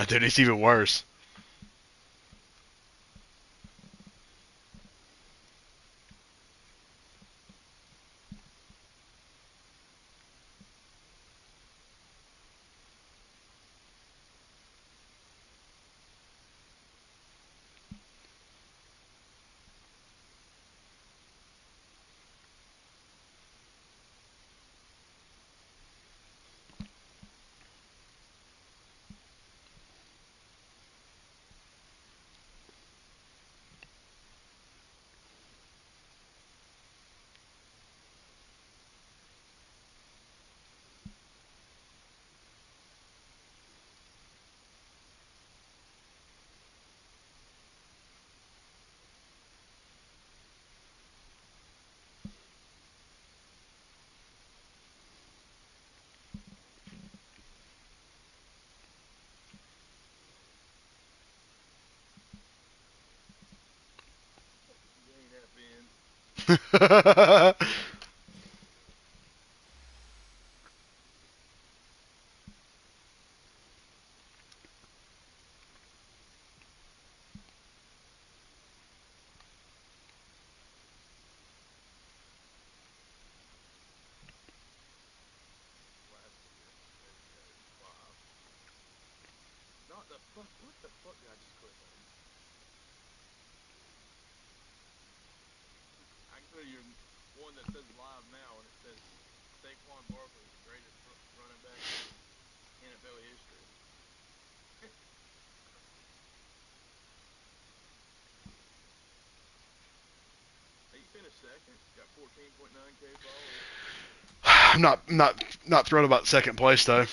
Dude, it's even worse. I'm not thrilled about second place though.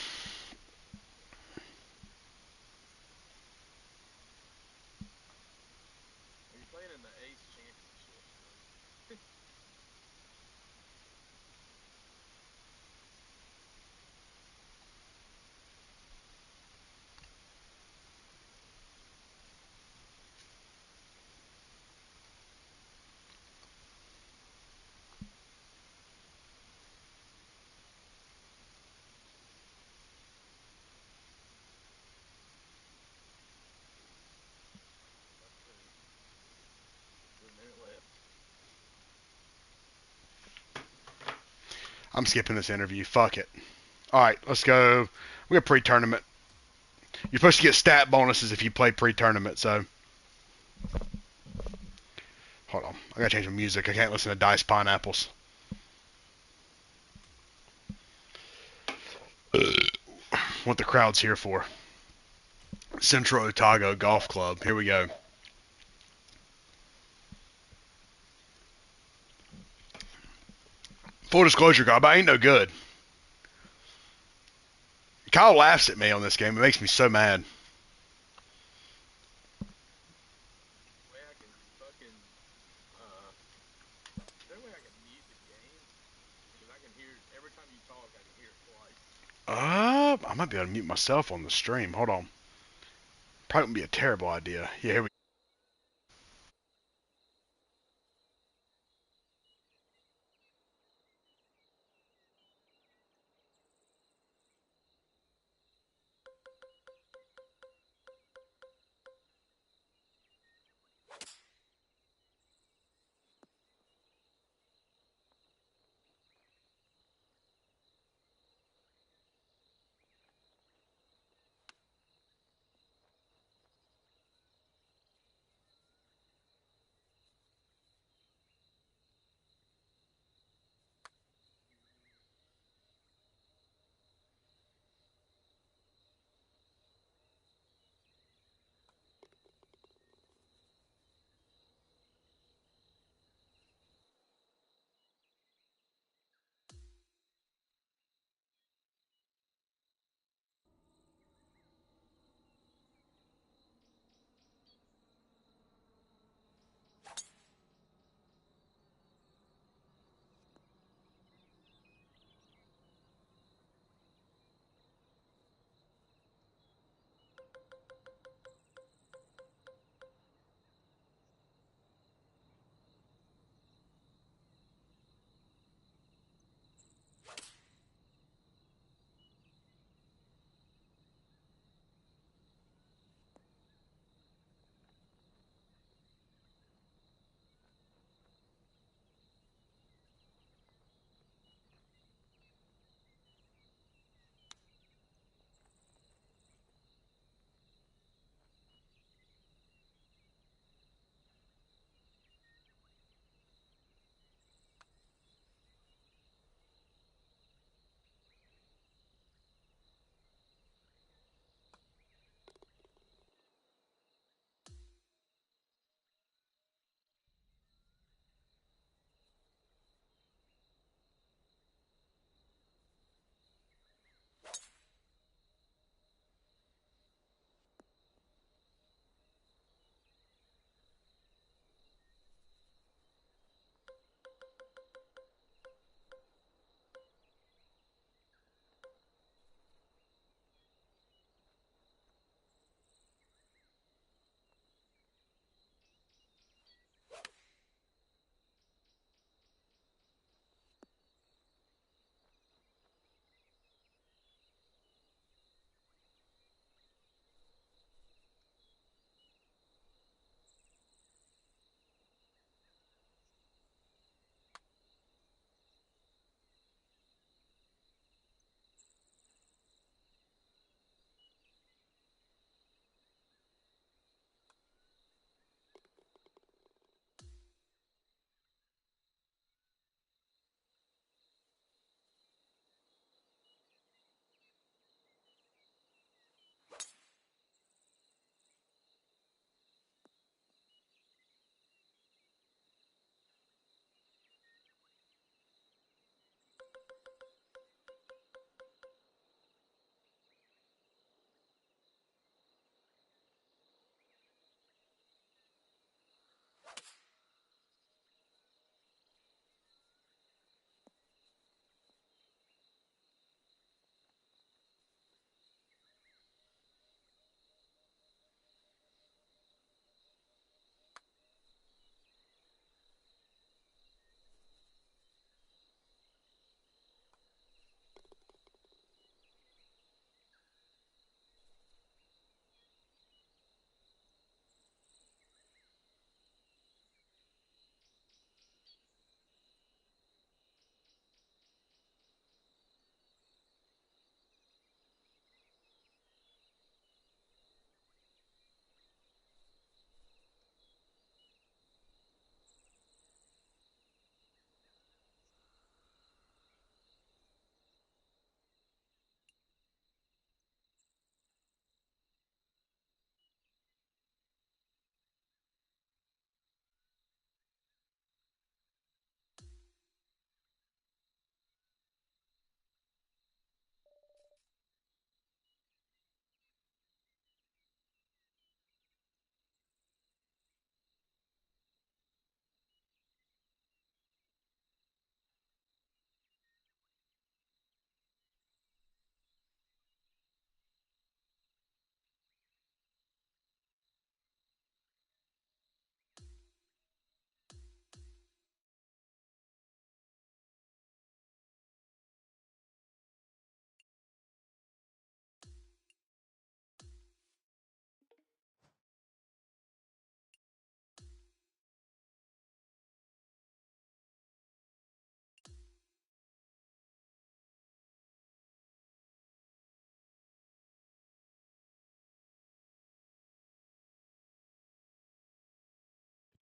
I'm skipping this interview. Fuck it. All right, let's go. We got pre-tournament. You're supposed to get stat bonuses if you play pre-tournament. So hold on. I gotta change my music. I can't listen to Dice Pineapples. What the crowd's here for? Central Otago Golf Club. Here we go. Full disclosure, Gob, I ain't no good. Kyle laughs at me on this game. It makes me so mad. I might be able to mute myself on the stream. Hold on. Probably wouldn't be a terrible idea. Yeah, here we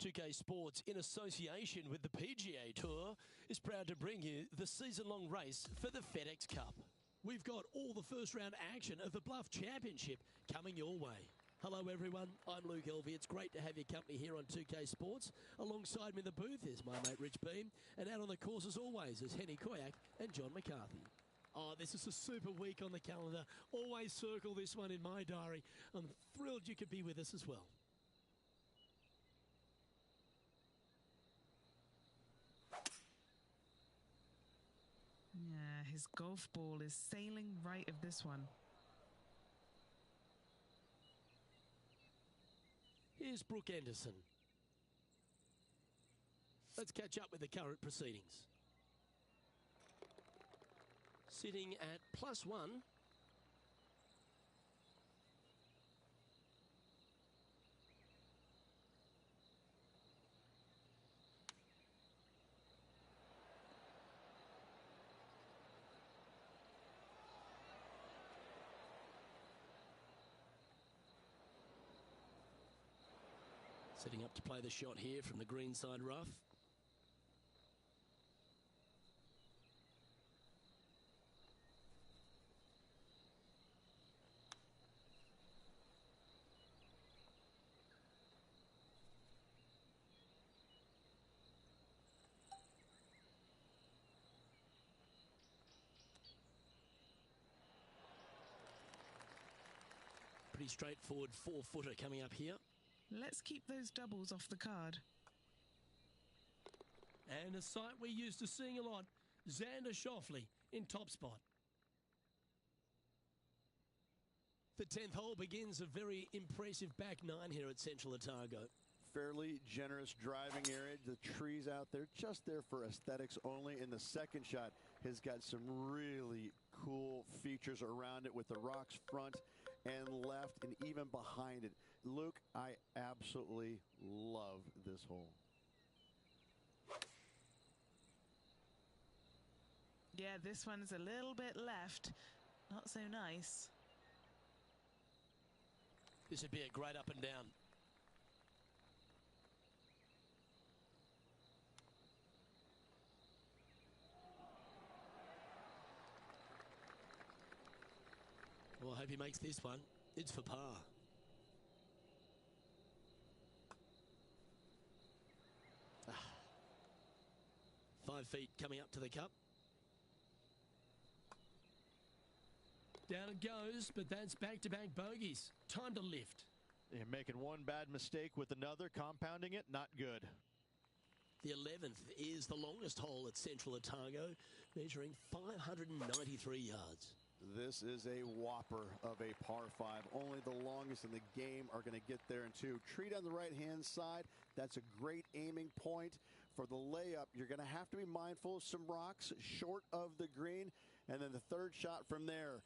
2K Sports, in association with the PGA Tour, is proud to bring you the season-long race for the FedEx Cup. We've got all the first-round action of the Bluff Championship coming your way. Hello everyone, I'm Luke Elvey. It's great to have your company here on 2K Sports. Alongside me in the booth is my mate Rich Beam, and out on the course as always is Henny Koyak and John McCarthy. Oh, this is a super week on the calendar. Always circle this one in my diary. I'm thrilled you could be with us as well. Yeah, his golf ball is sailing right of this one. Here's Brooke Anderson. Let's catch up with the current proceedings. Sitting at +1. Setting up to play the shot here from the greenside rough. Pretty straightforward 4-footer coming up here. Let's keep those doubles off the card. And a sight we're used to seeing a lot, Xander Schauffele in top spot. The 10th hole begins a very impressive back nine here at Central Otago. Fairly generous driving area. The trees out there just there for aesthetics only. And the second shot has got some really cool features around it with the rocks front and left and even behind it. Luke, I absolutely love this hole. Yeah, this one's a little bit left. Not so nice. This would be a great up and down. Well, I hope he makes this one. It's for par. Ah. 5 feet coming up to the cup. Down it goes, but that's back-to-back bogeys. Time to lift. You're making one bad mistake with another, compounding it, not good. The 11th is the longest hole at Central Otago, measuring 593 yards. This is a whopper of a par 5. Only the longest in the game are going to get there in 2. Treat on the right-hand side. That's a great aiming point. For the layup, you're going to have to be mindful of some rocks short of the green. And then the third shot from there,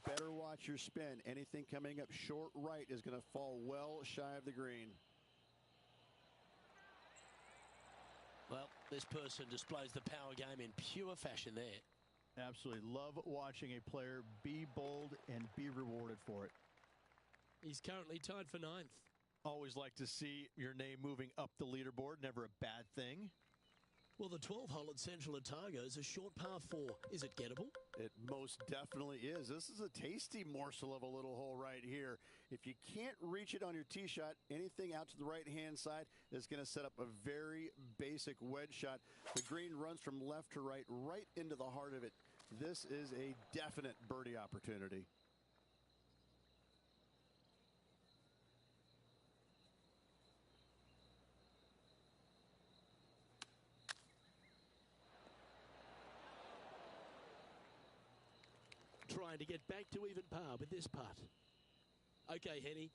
better watch your spin. Anything coming up short right is going to fall well shy of the green. Well, this person displays the power game in pure fashion there. Absolutely love watching a player be bold and be rewarded for it. He's currently tied for 9th. Always like to see your name moving up the leaderboard. Never a bad thing. Well, the 12th hole at Central Otago is a short par 4. Is it gettable? It most definitely is. This is a tasty morsel of a little hole right here. If you can't reach it on your tee shot, anything out to the right-hand side is going to set up a very basic wedge shot. The green runs from left to right, right into the heart of it. This is a definite birdie opportunity. Trying to get back to even par with this putt. Okay, Henny,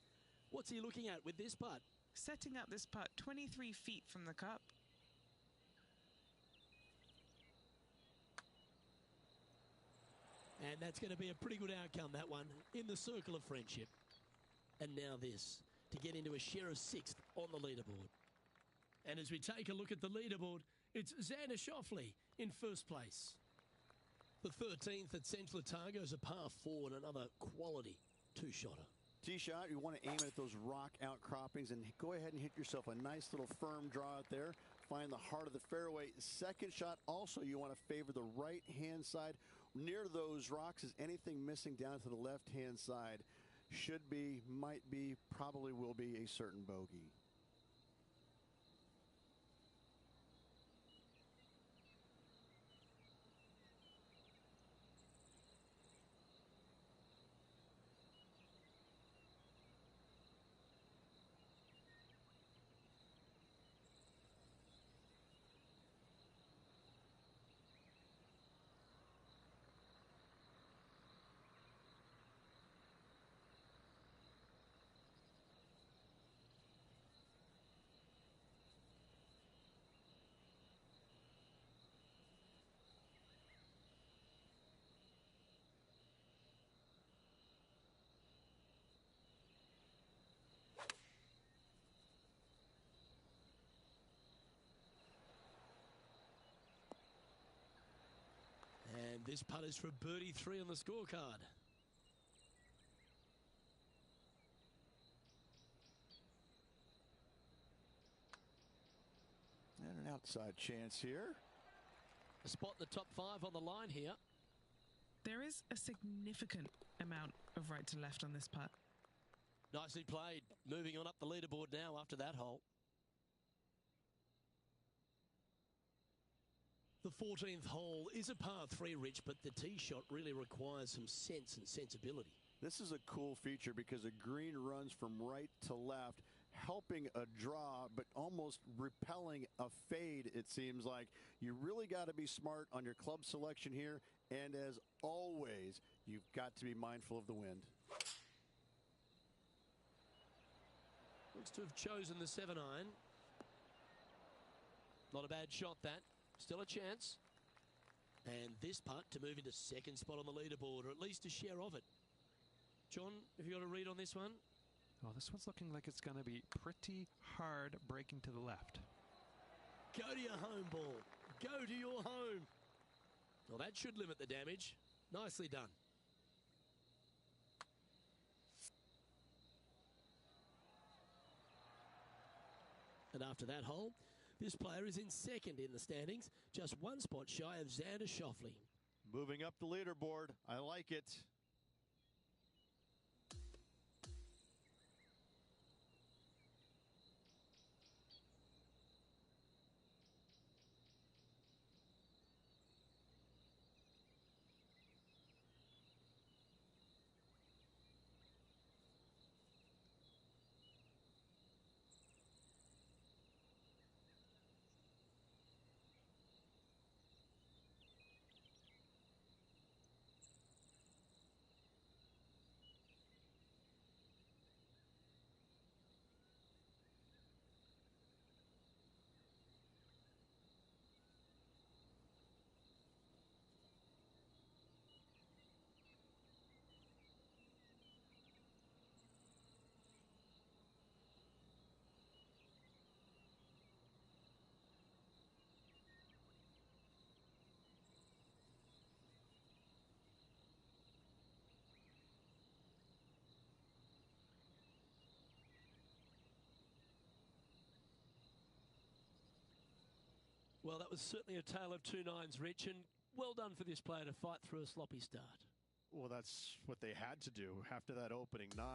what's he looking at with this putt? Setting up this putt 23 feet from the cup. And that's going to be a pretty good outcome, that one, in the circle of friendship. And now this, to get into a share of 6th on the leaderboard. And as we take a look at the leaderboard, it's Xander Schauffele in first place. The 13th at Central Otago is a par 4 and another quality two-shotter. tee shot, you want to aim it at those rock outcroppings and go ahead and hit yourself a nice little firm draw out there. Find the heart of the fairway. Second shot, also you want to favor the right-hand side. Near those rocks is anything missing down to the left-hand side. Should be, might be, probably will be a certain bogey. And this putt is for birdie 3 on the scorecard. And an outside chance here. A spot in the top 5 on the line here. There is a significant amount of right to left on this putt. Nicely played. Moving on up the leaderboard now after that hole. The 14th hole is a par 3, Rich, but the tee shot really requires some sense and sensibility. This is a cool feature because the green runs from right to left, helping a draw, but almost repelling a fade, it seems like. You really got to be smart on your club selection here, and as always, you've got to be mindful of the wind. Looks to have chosen the 7-iron. Not a bad shot, that. Still a chance. And this putt to move into second spot on the leaderboard, or at least a share of it. John, have you got a read on this one? Oh, this one's looking like it's going to be pretty hard breaking to the left. Go to your home ball. Go to your home. Well, that should limit the damage. Nicely done. And after that hole, this player is in second in the standings, just one spot shy of Xander Schauffele. Moving up the leaderboard. I like it. Well, that was certainly a tale of 2 nines, Rich, and well done for this player to fight through a sloppy start. Well, that's what they had to do after that opening 9.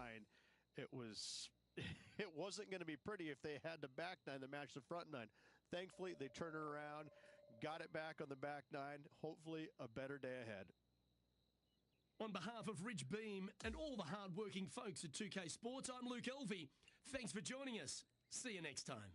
It wasn't going to be pretty if they had the back 9 to match the front 9. Thankfully, they turned it around, got it back on the back 9. Hopefully, a better day ahead. On behalf of Rich Beam and all the hard-working folks at 2K Sports, I'm Luke Elvey. Thanks for joining us. See you next time.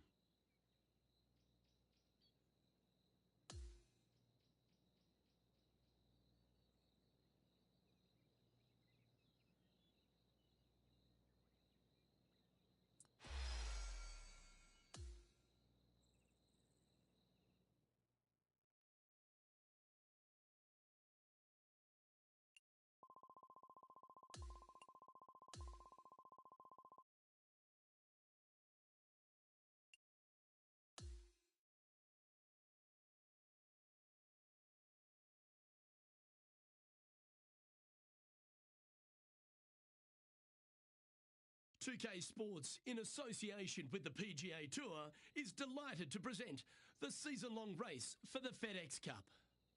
2K Sports, in association with the PGA Tour, is delighted to present the season-long race for the FedEx Cup.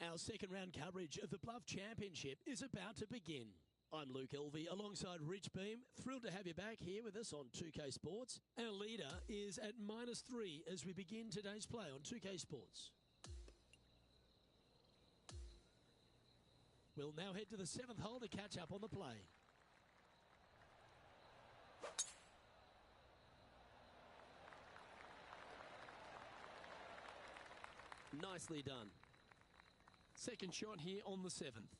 Our second round coverage of the Bluff Championship is about to begin. I'm Luke Elvey alongside Rich Beam. Thrilled to have you back here with us on 2K Sports. Our leader is at -3 as we begin today's play on 2K Sports. We'll now head to the 7th hole to catch up on the play. Nicely done. Second shot here on the 7th.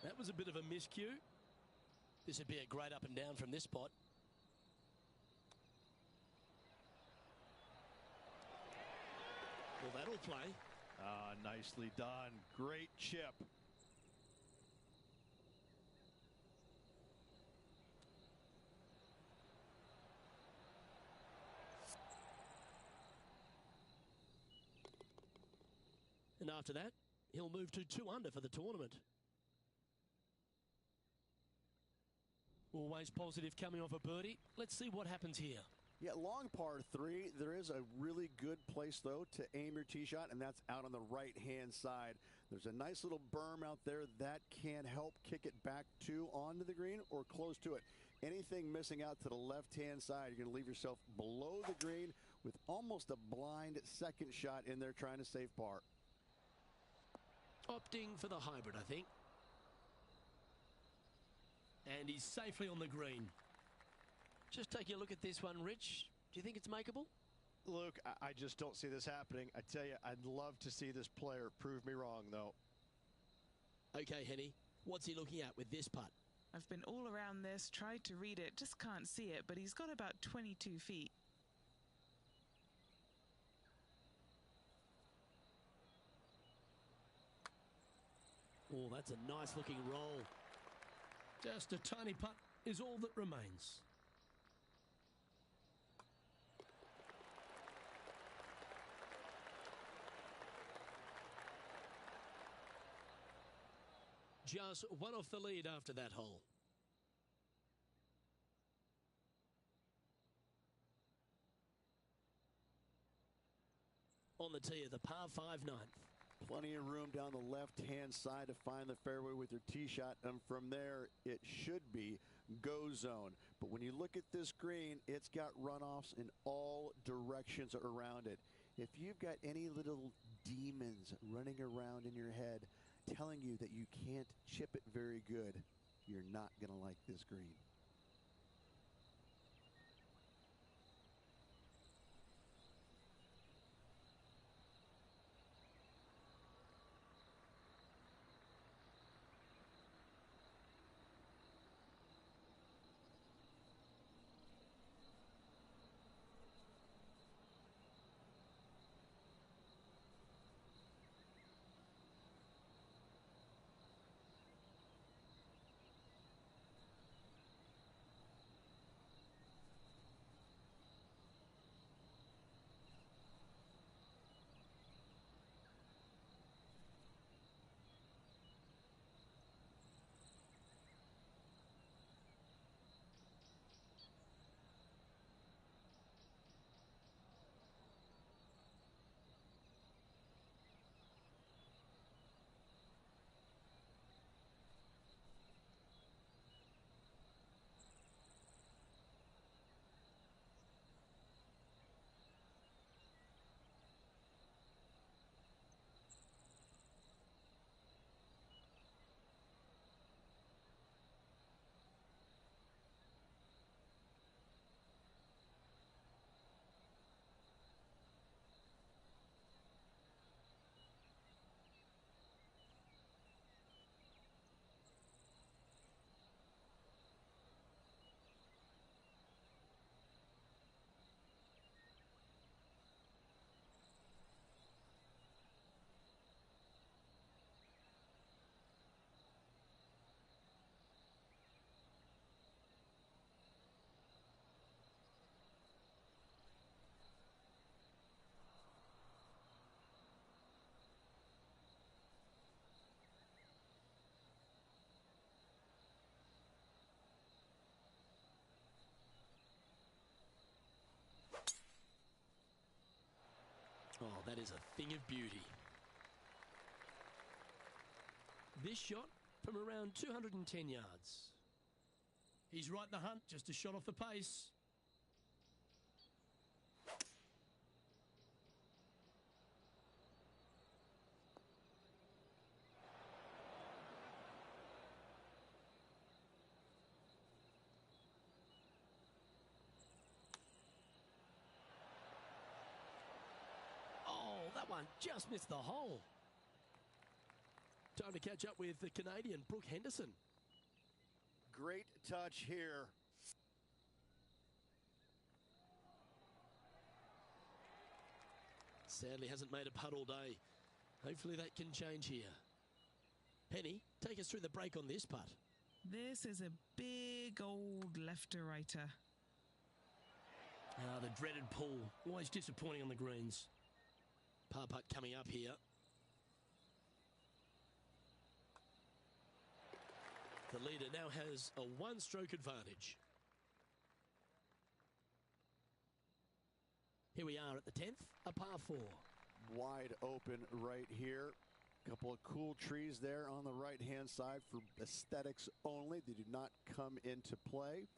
That was a bit of a miscue. This would be a great up and down from this spot. Well, that'll play. Nicely done. Great chip. And after that, he'll move to 2 under for the tournament. Always positive coming off a birdie. Let's see what happens here. Yeah, long par 3. There is a really good place, though, to aim your tee shot, and that's out on the right-hand side. There's a nice little berm out there that can help kick it back to onto the green or close to it. Anything missing out to the left-hand side, you're going to leave yourself below the green with almost a blind second shot in there trying to save par. Opting for the hybrid, I think. And he's safely on the green. Just taking a look at this one, Rich. Do you think it's makeable? Luke, I just don't see this happening. I tell you, I'd love to see this player prove me wrong, though. Okay, Henny. What's he looking at with this putt? I've been all around this, tried to read it, just can't see it, but he's got about 22 feet. Oh, that's a nice looking roll. Just a tiny putt is all that remains. Just one off the lead after that hole. On the tee of the par 5 9th. Plenty of room down the left-hand side to find the fairway with your tee shot, and from there it should be go zone. But when you look at this green, it's got runoffs in all directions around it. If you've got any little demons running around in your head telling you that you can't chip it very good, you're not going to like this green. Oh, that is a thing of beauty. This shot from around 210 yards. He's right in the hunt, just a shot off the pace. Oh, that one just missed the hole. Time to catch up with the Canadian, Brooke Henderson. Great touch here. Sadly hasn't made a putt all day. Hopefully that can change here. Penny, take us through the break on this putt. This is a big old left-to-righter. Ah, the dreaded pull. Always disappointing on the greens. Par putt coming up here. The leader now has a one-stroke advantage. Here we are at the 10th, a par 4. Wide open right here. Couple of cool trees there on the right-hand side for aesthetics only. They do not come into play.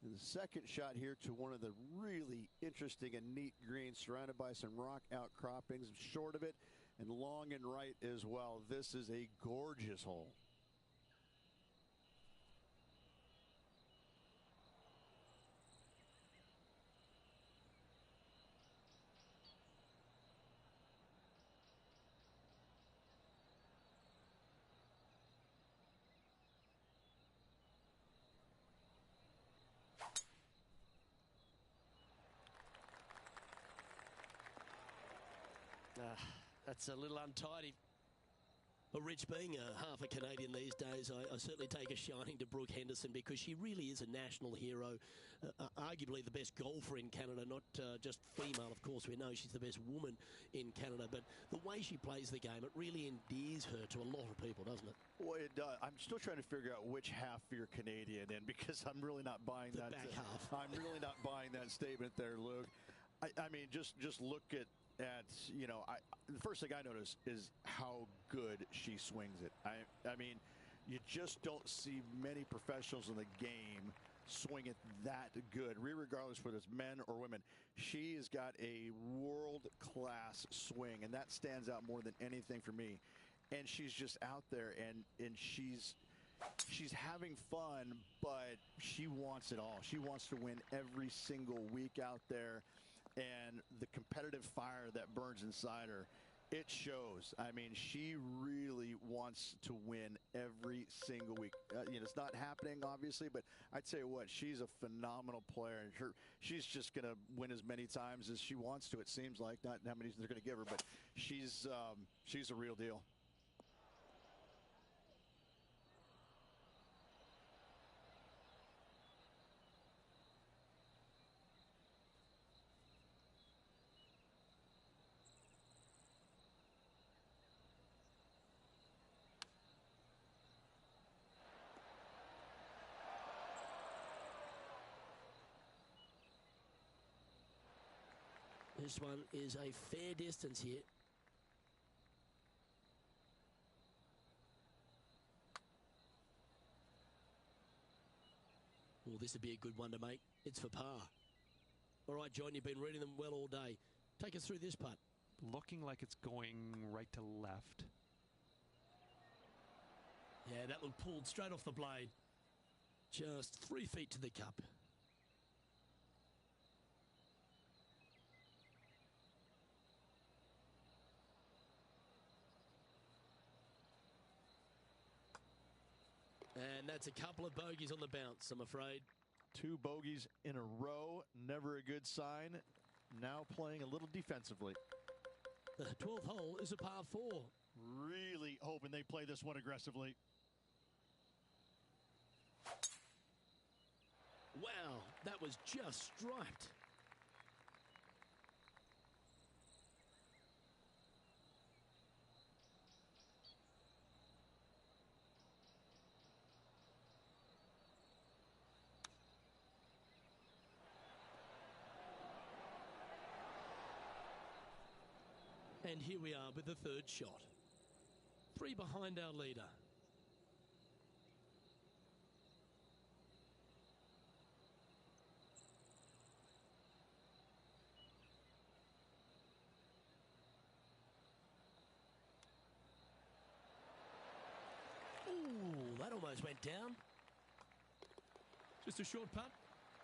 And the second shot here to one of the really interesting and neat greens surrounded by some rock outcroppings short of it and long and right as well. This is a gorgeous hole. That's a little untidy. Well, Rich, being half a Canadian these days, I certainly take a shining to Brooke Henderson because she really is a national hero, arguably the best golfer in Canada, not just female, of course. We know she's the best woman in Canada, but the way she plays the game, it really endears her to a lot of people, doesn't it? Well, it does. I'm still trying to figure out which half you're Canadian in because I'm really not buying The that. back half. I'm really not buying that statement there, Luke. I mean, just look at you know, the first thing I notice is how good she swings it. I mean, you just don't see many professionals in the game swing it that good, regardless whether it's men or women. She has got a world-class swing, and that stands out more than anything for me. And she's just out there, and she's having fun, but she wants it all. She wants to win every single week out there. And the competitive fire that burns inside her, it shows. I mean, she really wants to win every single week. You know, it's not happening, obviously, but I'd say what, she's a phenomenal player. And she's just going to win as many times as she wants to, it seems like. Not how many they're going to give her, but she's a real deal. This one is a fair distance here. Well, this would be a good one to make. It's for par. All right, John, you've been reading them well all day. Take us through this putt. Looking like it's going right to left. Yeah, that one pulled straight off the blade. Just 3 feet to the cup. And that's a couple of bogeys on the bounce, I'm afraid. 2 bogeys in a row, never a good sign. Now playing a little defensively. The 12th hole is a par 4. Really hoping they play this one aggressively. Wow, that was just striped. And here we are with the third shot. 3 behind our leader. Ooh, that almost went down. Just a short putt.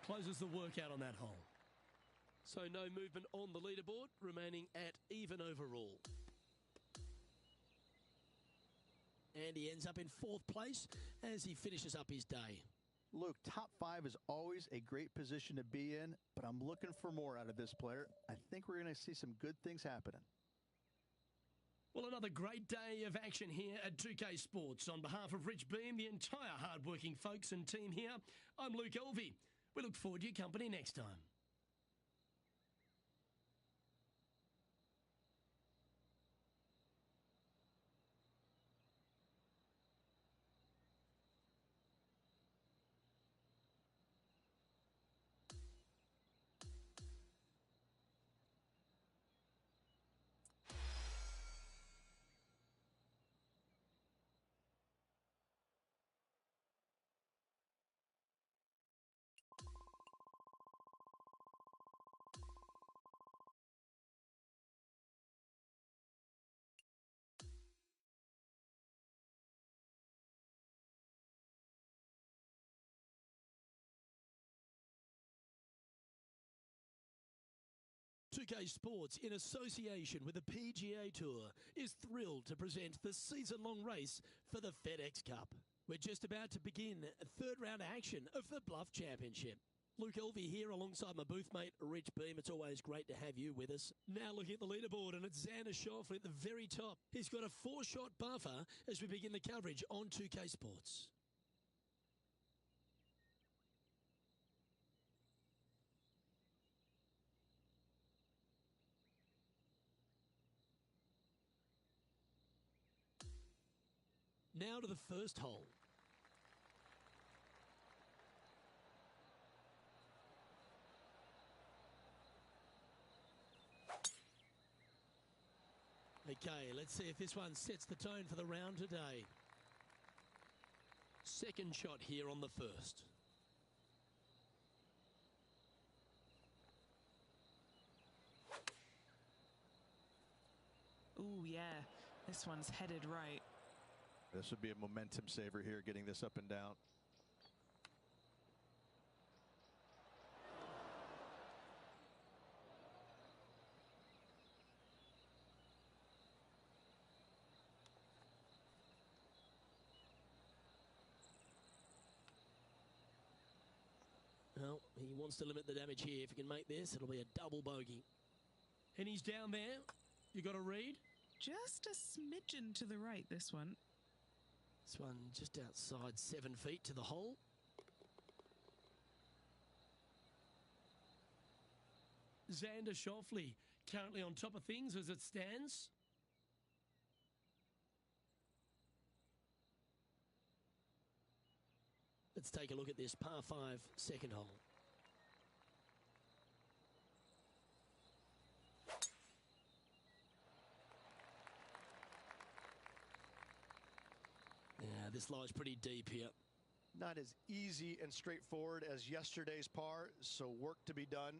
Closes the workout on that hole. So no movement on the leaderboard, remaining at even overall. And he ends up in 4th place as he finishes up his day. Luke, top 5 is always a great position to be in, but I'm looking for more out of this player. I think we're going to see some good things happening. Well, another great day of action here at 2K Sports. On behalf of Rich Beam, the entire hard-working folks and team here, I'm Luke Elvey. We look forward to your company next time. K Sports, in association with the PGA Tour, is thrilled to present the season-long race for the FedEx Cup. We're just about to begin third-round action of the Bluff Championship. Luke Elvey here alongside my booth mate, Rich Beam. It's always great to have you with us. Now looking at the leaderboard, and it's Xander Schauffele at the very top. He's got a 4-shot buffer as we begin the coverage on 2K Sports. Now to the first hole. Okay, let's see if this one sets the tone for the round today. Second shot here on the first. Ooh, yeah. This one's headed right. This would be a momentum saver here, getting this up and down. Well, he wants to limit the damage here. If he can make this, it'll be a double bogey. And he's down there. You got a read? Just a smidgen to the right, this one. This one just outside 7 feet to the hole. Xander Schauffele currently on top of things as it stands. Let's take a look at this par 5 second hole. Yeah, this lies pretty deep here. Not as easy and straightforward as yesterday's par, so work to be done.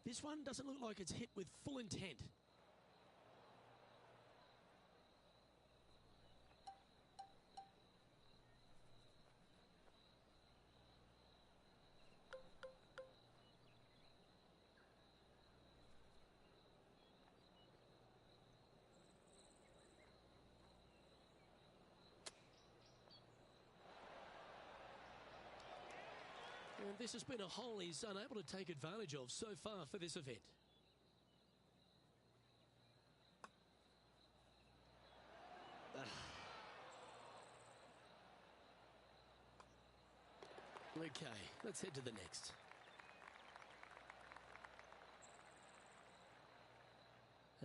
This one doesn't look like it's hit with full intent. And this has been a hole he's unable to take advantage of so far for this event. Okay, let's head to the next.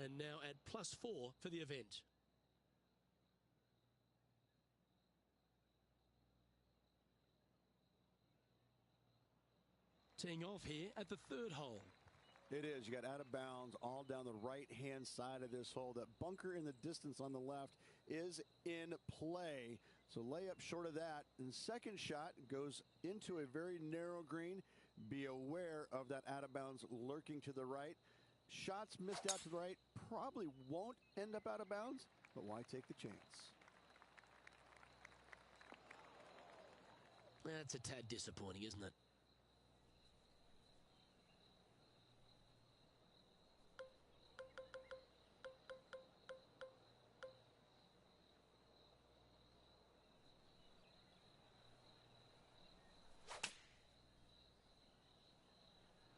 And now at +4 for the event. Teeing off here at the third hole. It is. You got out of bounds all down the right-hand side of this hole. That bunker in the distance on the left is in play. So layup short of that. And second shot goes into a very narrow green. Be aware of that out of bounds lurking to the right. Shots missed out to the right probably won't end up out of bounds, but why take the chance? That's a tad disappointing, isn't it?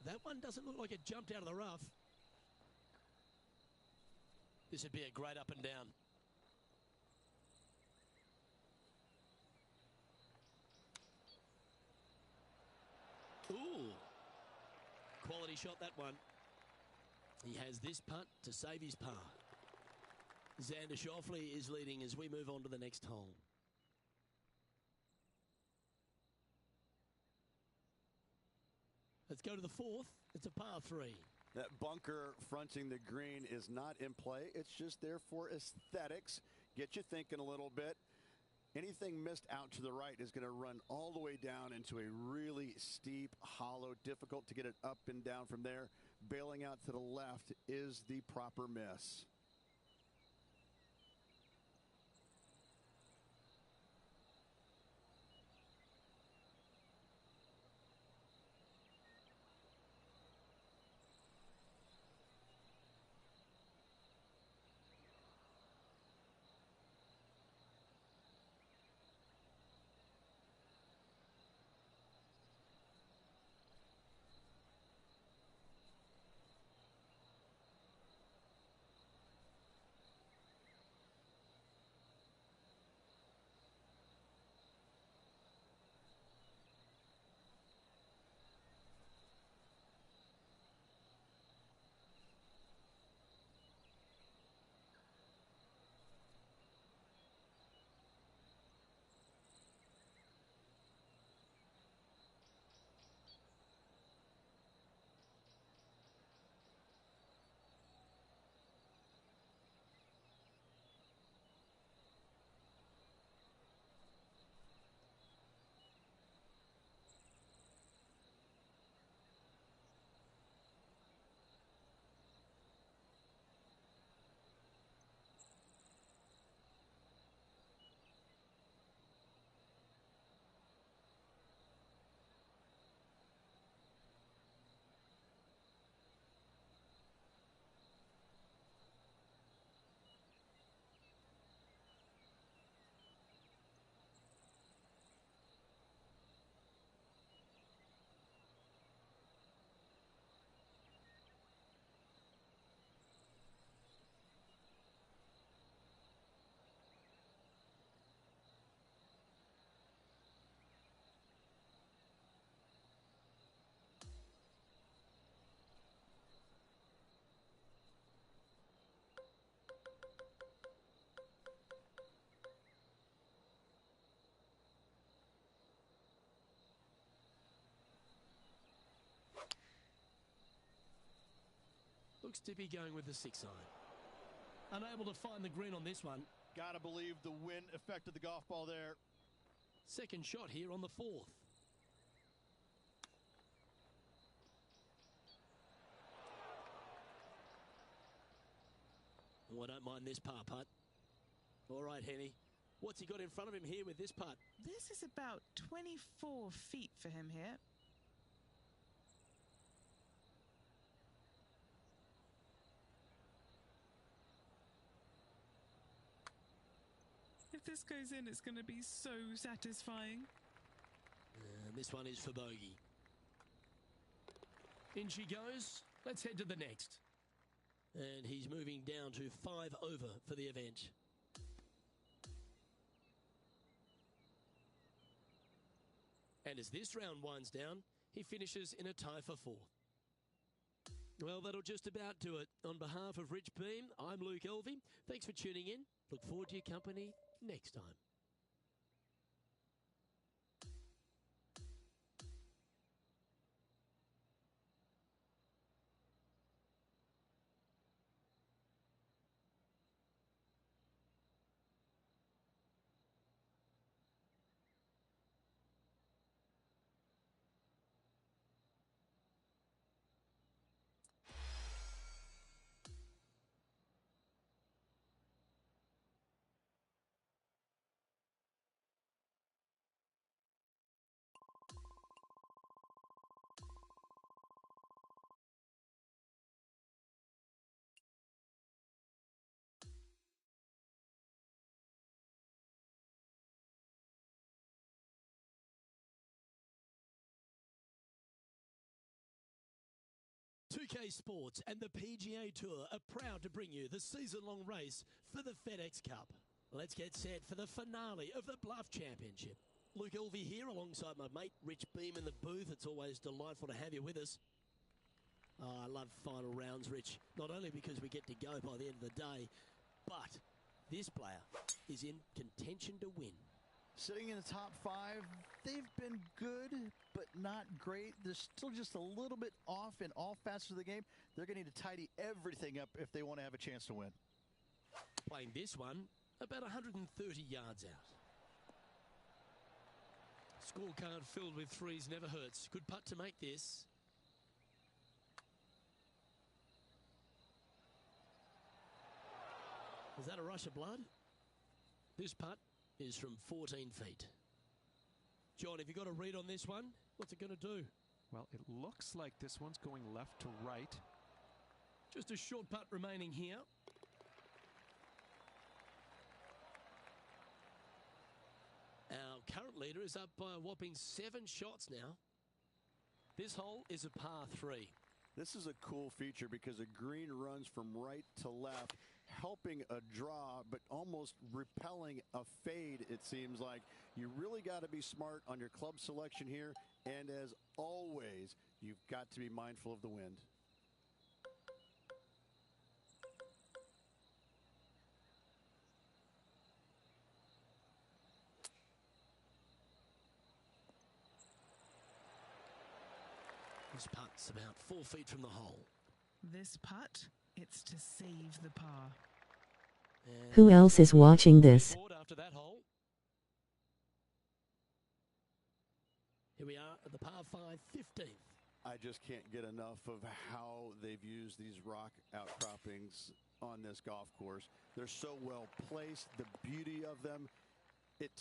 That one doesn't look like it jumped out of the rough. This would be a great up and down. Ooh. Quality shot, that one. He has this putt to save his par. Xander Schauffele is leading as we move on to the next hole. Let's go to the fourth. It's a par 3. That bunker fronting the green is not in play. It's just there for aesthetics. Get you thinking a little bit. Anything missed out to the right is going to run all the way down into a really steep hollow. Difficult to get it up and down from there. Bailing out to the left is the proper miss. Looks to be going with the 6-iron. Unable to find the green on this one. Gotta believe the wind affected the golf ball there. Second shot here on the 4th. Oh, I don't mind this par putt. All right, Henny. What's he got in front of him here with this putt? This is about 24 feet for him here. If this goes in, it's going to be so satisfying. And this one is for bogey. In she goes. Let's head to the next. And he's moving down to 5 over for the event. And as this round winds down, he finishes in a tie for 4th. Well, that'll just about do it. On behalf of Rich Beam, I'm Luke Elvey. Thanks for tuning in. Look forward to your company next time. EA Sports and the PGA Tour are proud to bring you the season-long race for the FedEx Cup. Let's get set for the finale of the Bluff Championship. Luke Elvey here alongside my mate Rich Beam in the booth. It's always delightful to have you with us. Oh, I love final rounds, Rich. Not only because we get to go by the end of the day, but this player is in contention to win. Sitting in the top 5, they've been good, but not great. They're still just a little bit off in all facets of the game. They're going to need to tidy everything up if they want to have a chance to win. Playing this one about 130 yards out. Scorecard filled with threes never hurts. Good putt to make this. Is that a rush of blood? This putt is from 14 feet. John, have you got a read on this one? What's it going to do? Well, it looks like this one's going left to right. Just a short putt remaining here. Our current leader is up by a whopping 7 shots now. This hole is a par 3. This is a cool feature because a green runs from right to left, helping a draw, but almost repelling a fade, it seems like. You really got to be smart on your club selection here, and as always, you've got to be mindful of the wind. This putt's about 4 feet from the hole. This putt, it's to save the par. And Who else is watching this? after that hole. Here we are at the par 5 15th. I just can't get enough of how they've used these rock outcroppings on this golf course. They're so well placed, the beauty of them.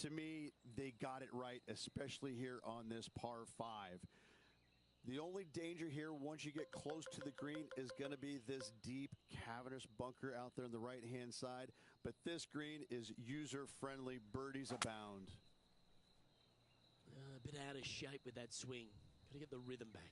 To me, they got it right, especially here on this par 5. The only danger here once you get close to the green is going to be this deep, cavernous bunker out there on the right-hand side. But this green is user-friendly. Birdies abound. A bit out of shape with that swing. Got to get the rhythm back.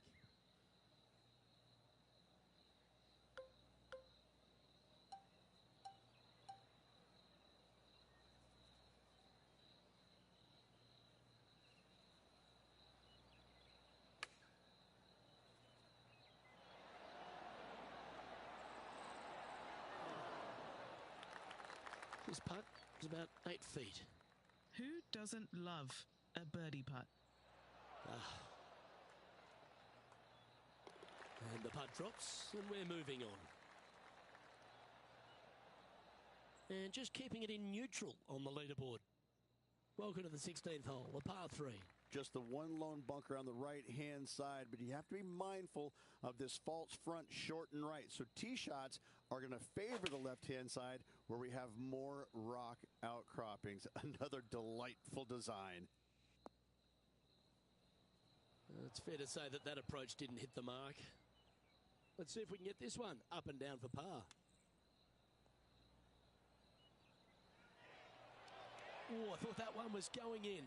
This putt is about 8 feet. Who doesn't love a birdie putt? And the putt drops, and we're moving on. And just keeping it in neutral on the leaderboard. Welcome to the 16th hole, the par 3. Just the one lone bunker on the right-hand side, but you have to be mindful of this false front short and right. So tee shots are going to favor the left-hand side where we have more rock outcroppings. Another delightful design. It's fair to say that that approach didn't hit the mark. Let's see if we can get this one up and down for par. Oh, I thought that one was going in.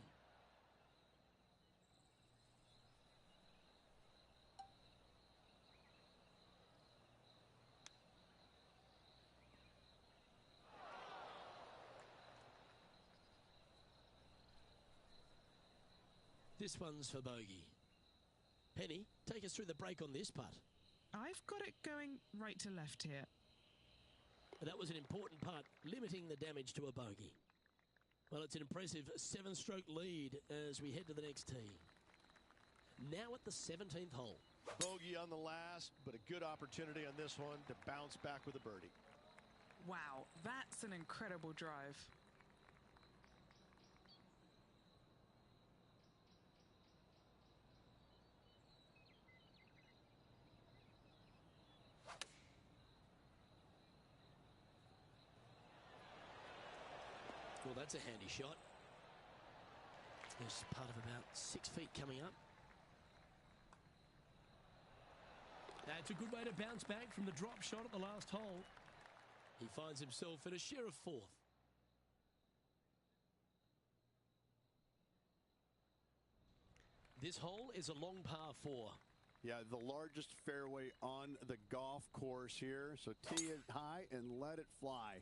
This one's for bogey. Penny, take us through the break on this putt. I've got it going right to left here. That was an important putt, limiting the damage to a bogey. Well, it's an impressive 7-stroke lead as we head to the next tee. Now at the 17th hole. Bogey on the last, but a good opportunity on this one to bounce back with a birdie. Wow, that's an incredible drive. Well, that's a handy shot. There's part of about 6 feet coming up. That's a good way to bounce back from the drop shot at the last hole. He finds himself in a share of 4th. This hole is a long par 4. Yeah, the largest fairway on the golf course here. So tee it high and let it fly.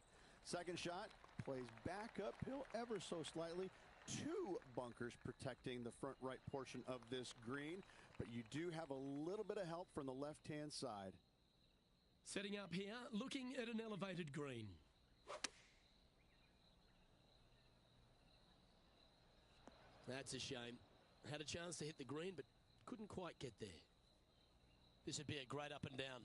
Second shot plays back uphill ever so slightly. 2 bunkers protecting the front right portion of this green, but you do have a little bit of help from the left-hand side. Setting up here, looking at an elevated green. That's a shame. Had a chance to hit the green, but couldn't quite get there. This would be a great up and down.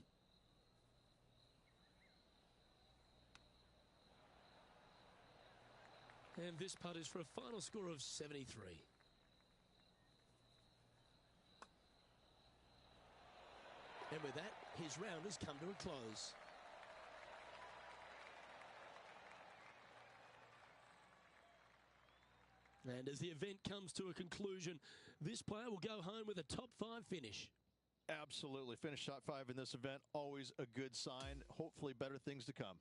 And this putt is for a final score of 73. And with that, his round has come to a close. And as the event comes to a conclusion, this player will go home with a top 5 finish. Absolutely. Finish top 5 in this event, always a good sign. Hopefully better things to come.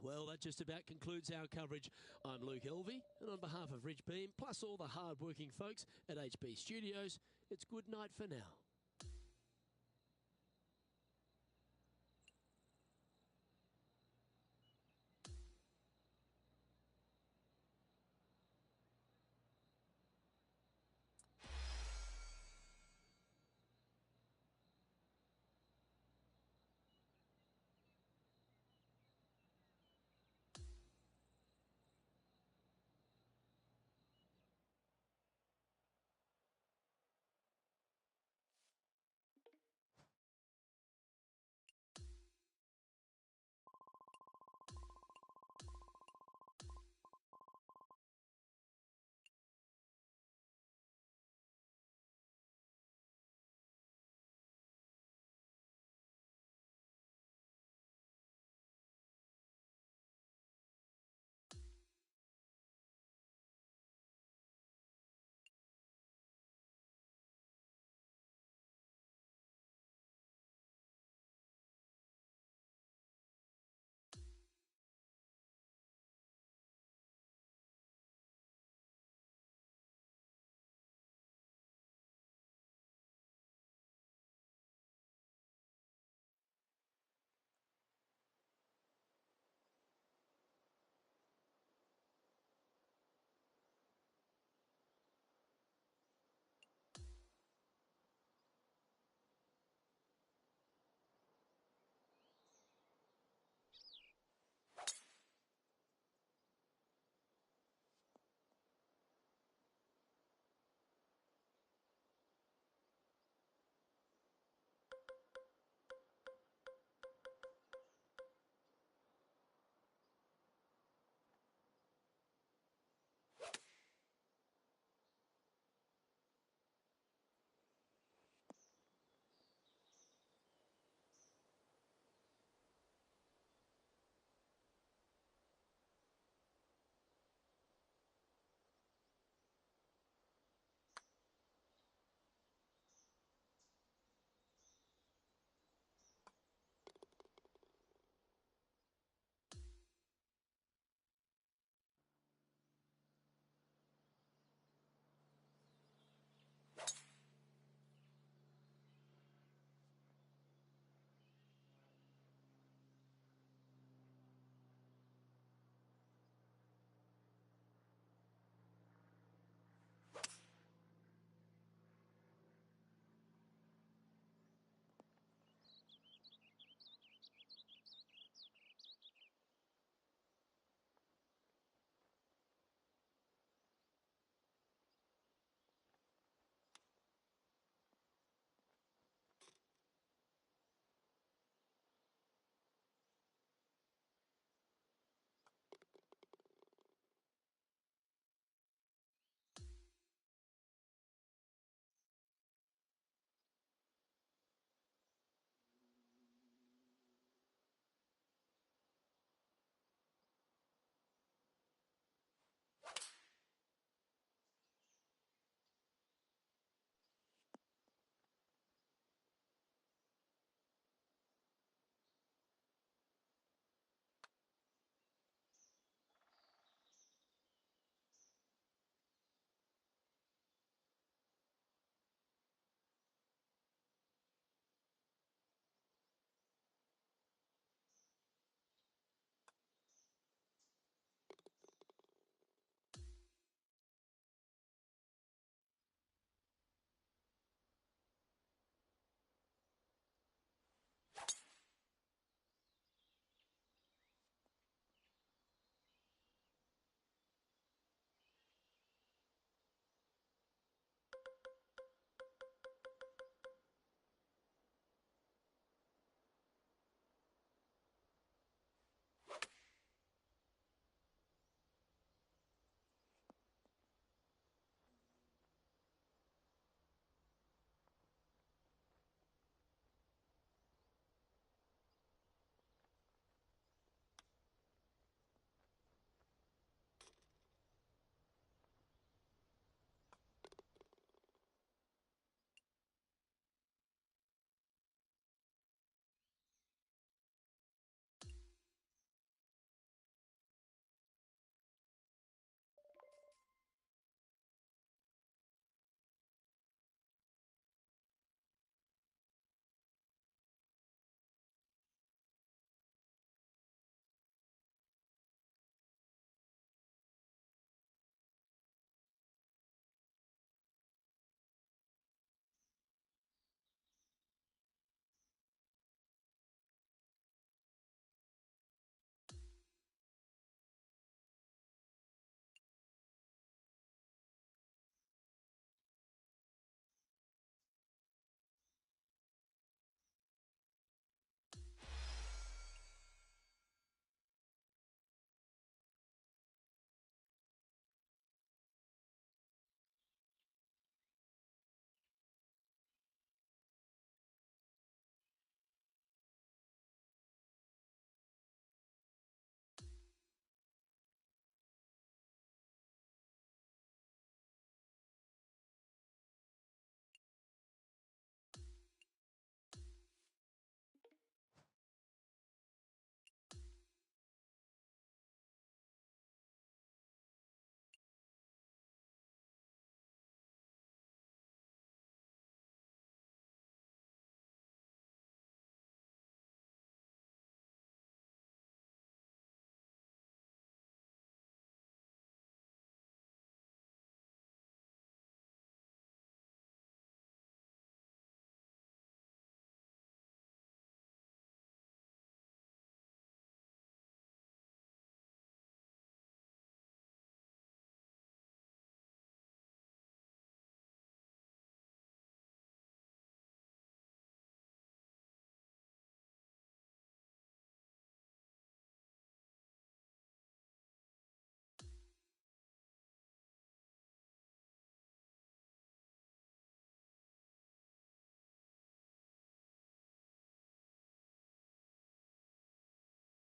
Well, that just about concludes our coverage. I'm Luke Elvey, and on behalf of Rich Beam, plus all the hard-working folks at HB Studios, it's good night for now.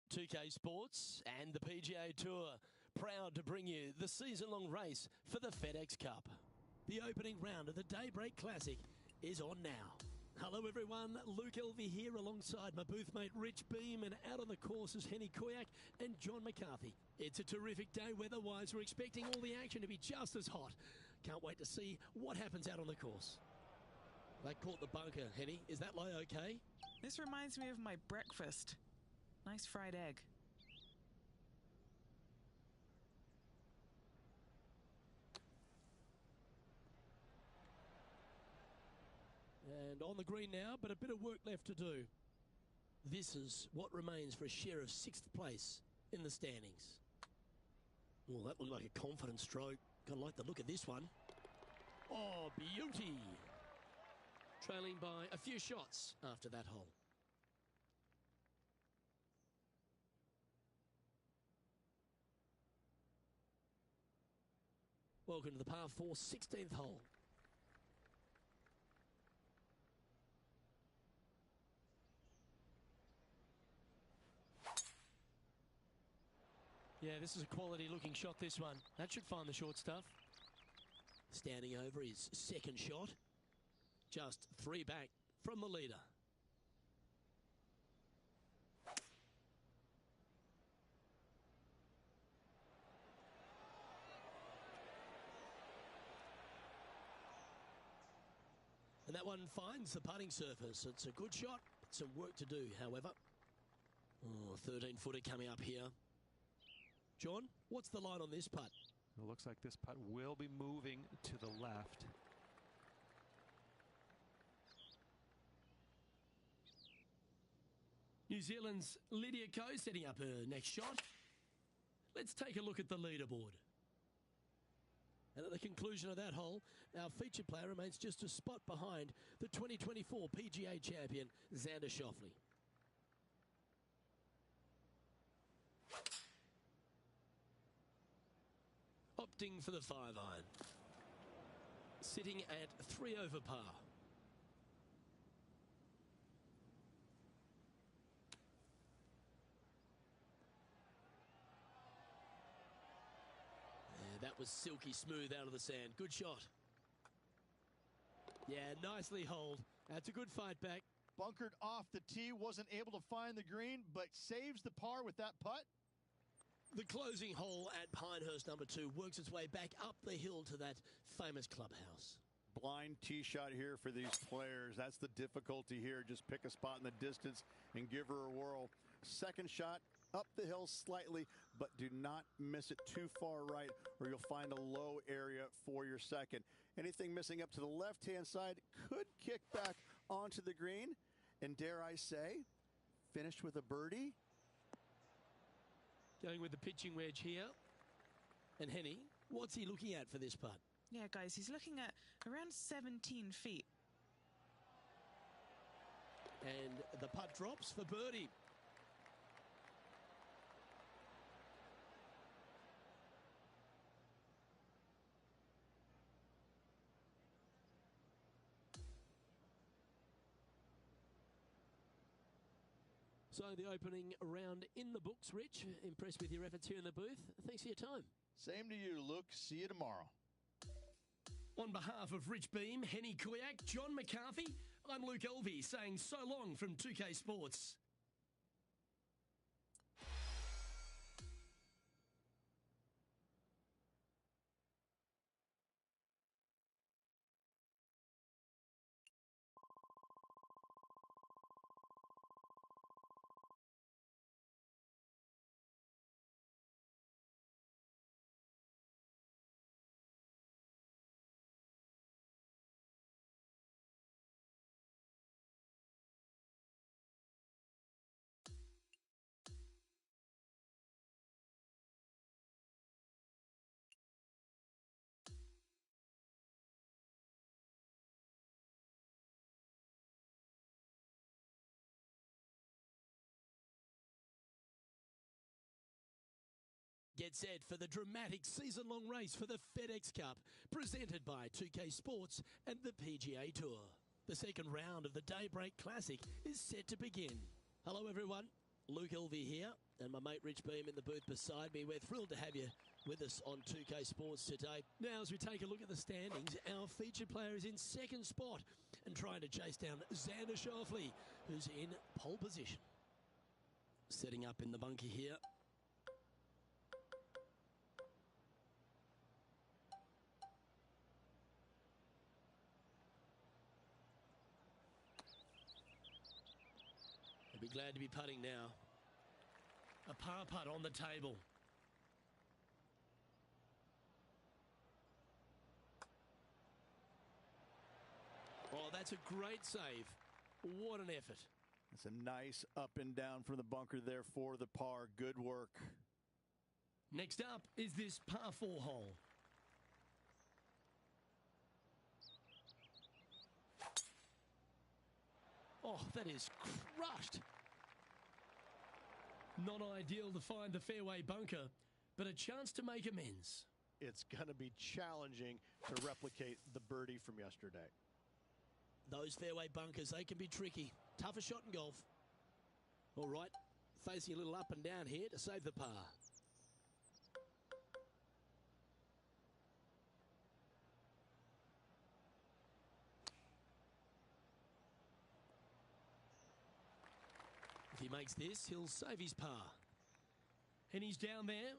2K Sports and the PGA Tour, proud to bring you the season-long race for the FedEx Cup. The opening round of the Daybreak Classic is on now. Hello everyone, Luke Elvey here alongside my booth mate Rich Beam, and out on the course is Henny Koyak and John McCarthy. It's a terrific day weather-wise. We're expecting all the action to be just as hot. Can't wait to see what happens out on the course. They caught the bunker, Henny. Is that lie okay? This reminds me of my breakfast. Nice fried egg. And on the green now, but a bit of work left to do. This is what remains for a share of 6th place in the standings. Well, that looked like a confident stroke. Kind of like the look of this one. Oh, beauty. Trailing by a few shots after that hole. Welcome to the par 4 16th hole. Yeah, this is a quality looking shot, this one. That should find the short stuff. Standing over his second shot. Just 3 back from the leader. And that one finds the putting surface. It's a good shot, but some work to do, however. Oh, 13-footer coming up here. John, what's the line on this putt? It looks like this putt will be moving to the left. New Zealand's Lydia Ko setting up her next shot. Let's take a look at the leaderboard. And at the conclusion of that hole, our featured player remains just a spot behind the 2024 PGA champion, Xander Schauffele. Opting for the 5-iron. Sitting at 3 over par. That was silky smooth out of the sand. Good shot. Yeah, nicely holed. That's a good fight back. Bunkered off the tee, wasn't able to find the green, but saves the par with that putt. The closing hole at Pinehurst number 2 works its way back up the hill to that famous clubhouse. Blind tee shot here for these players. That's the difficulty here. Just pick a spot in the distance and give her a whirl. Second shot up the hill slightly, but do not miss it too far right, or you'll find a low area for your second. Anything missing up to the left-hand side could kick back onto the green, and dare I say, finish with a birdie. Going with the pitching wedge here. And Henny, what's he looking at for this putt? Yeah, guys, he's looking at around 17 feet. And the putt drops for birdie. So the opening round in the books, Rich. Impressed with your efforts here in the booth. Thanks for your time. Same to you, Luke. See you tomorrow. On behalf of Rich Beam, Henny Koyak, John McCarthy, I'm Luke Elvey saying so long from 2K Sports. Get set for the dramatic season-long race for the FedEx Cup, presented by 2K Sports and the PGA Tour. The second round of the Daybreak Classic is set to begin. Hello everyone, Luke Elvey here, and my mate Rich Beam in the booth beside me. We're thrilled to have you with us on 2K Sports today. Now, as we take a look at the standings, our featured player is in second spot and trying to chase down Xander Schauffele, who's in pole position. Setting up in the bunker here. He'll be glad to be putting now. A par putt on the table. Oh, that's a great save. What an effort. It's a nice up and down from the bunker there for the par. Good work. Next up is this par 4 hole. Oh, that is crushed. Not ideal to find the fairway bunker, but a chance to make amends. It's going to be challenging to replicate the birdie from yesterday. Those fairway bunkers, they can be tricky. Tougher shot in golf. All right, facing a little up and down here to save the par. If he makes this, he'll save his par. And he's down there.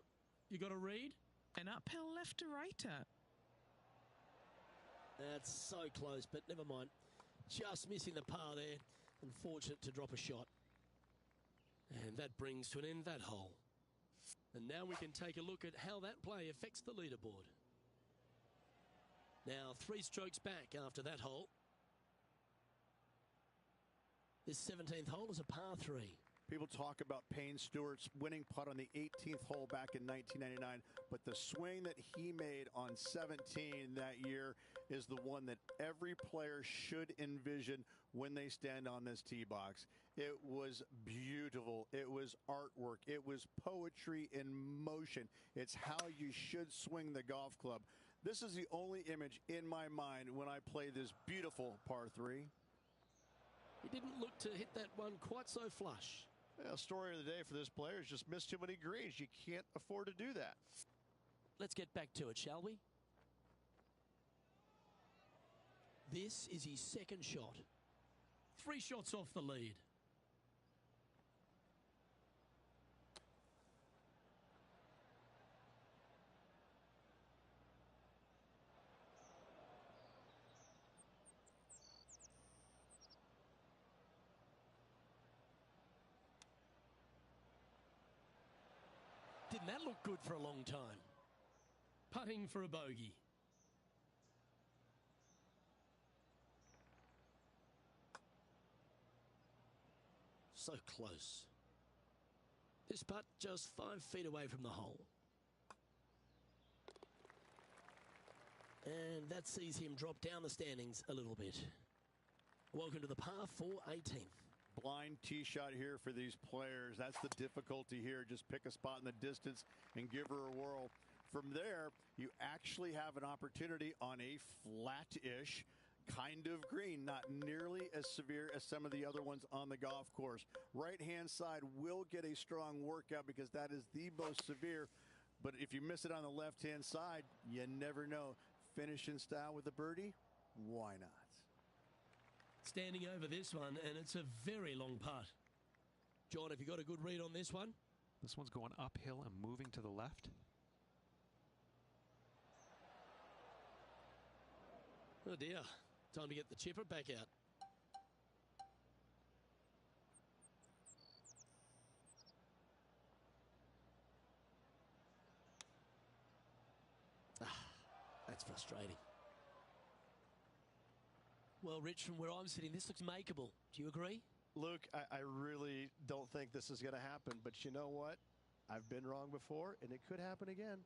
You got to read? An uphill left to righter. That's so close, but never mind. Just missing the par there. Unfortunate to drop a shot. And that brings to an end that hole. And now we can take a look at how that play affects the leaderboard. Now 3 strokes back after that hole. This 17th hole is a par 3. People talk about Payne Stewart's winning putt on the 18th hole back in 1999, but the swing that he made on 17 that year is the one that every player should envision when they stand on this tee box. It was beautiful. It was artwork. It was poetry in motion. It's how you should swing the golf club. This is the only image in my mind when I play this beautiful par 3. He didn't look to hit that one quite so flush. Well, story of the day for this player is just missed too many greens. You can't afford to do that. Let's get back to it, shall we? This is his second shot. 3 shots off the lead. Didn't that look good for a long time? Putting for a bogey. So close. This putt just 5 feet away from the hole. And that sees him drop down the standings a little bit. Welcome to the par 4 18th. Blind tee shot here for these players. That's the difficulty here. Just pick a spot in the distance and give her a whirl. From there, you actually have an opportunity on a flat-ish kind of green, not nearly as severe as some of the other ones on the golf course. Right-hand side will get a strong workout because that is the most severe. But if you miss it on the left-hand side, you never know. Finish in style with a birdie? Why not? Standing over this one, and it's a very long putt. John, have you got a good read on this one? This one's going uphill and moving to the left. Oh dear. Time to get the chipper back out. That's frustrating. Well, Rich, from where I'm sitting, this looks makeable. Do you agree? Luke, I really don't think this is going to happen, but you know what? I've been wrong before, and it could happen again.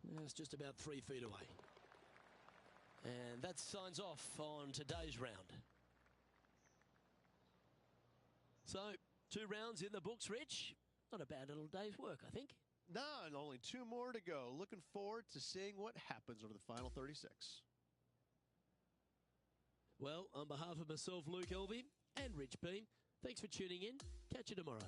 Yeah, it's just about 3 feet away. And that signs off on today's round. So, 2 rounds in the books, Rich. Not a bad little day's work, I think. No, and only 2 more to go. Looking forward to seeing what happens over the final 36. Well, on behalf of myself, Luke Elvey, and Rich Beam, thanks for tuning in. Catch you tomorrow.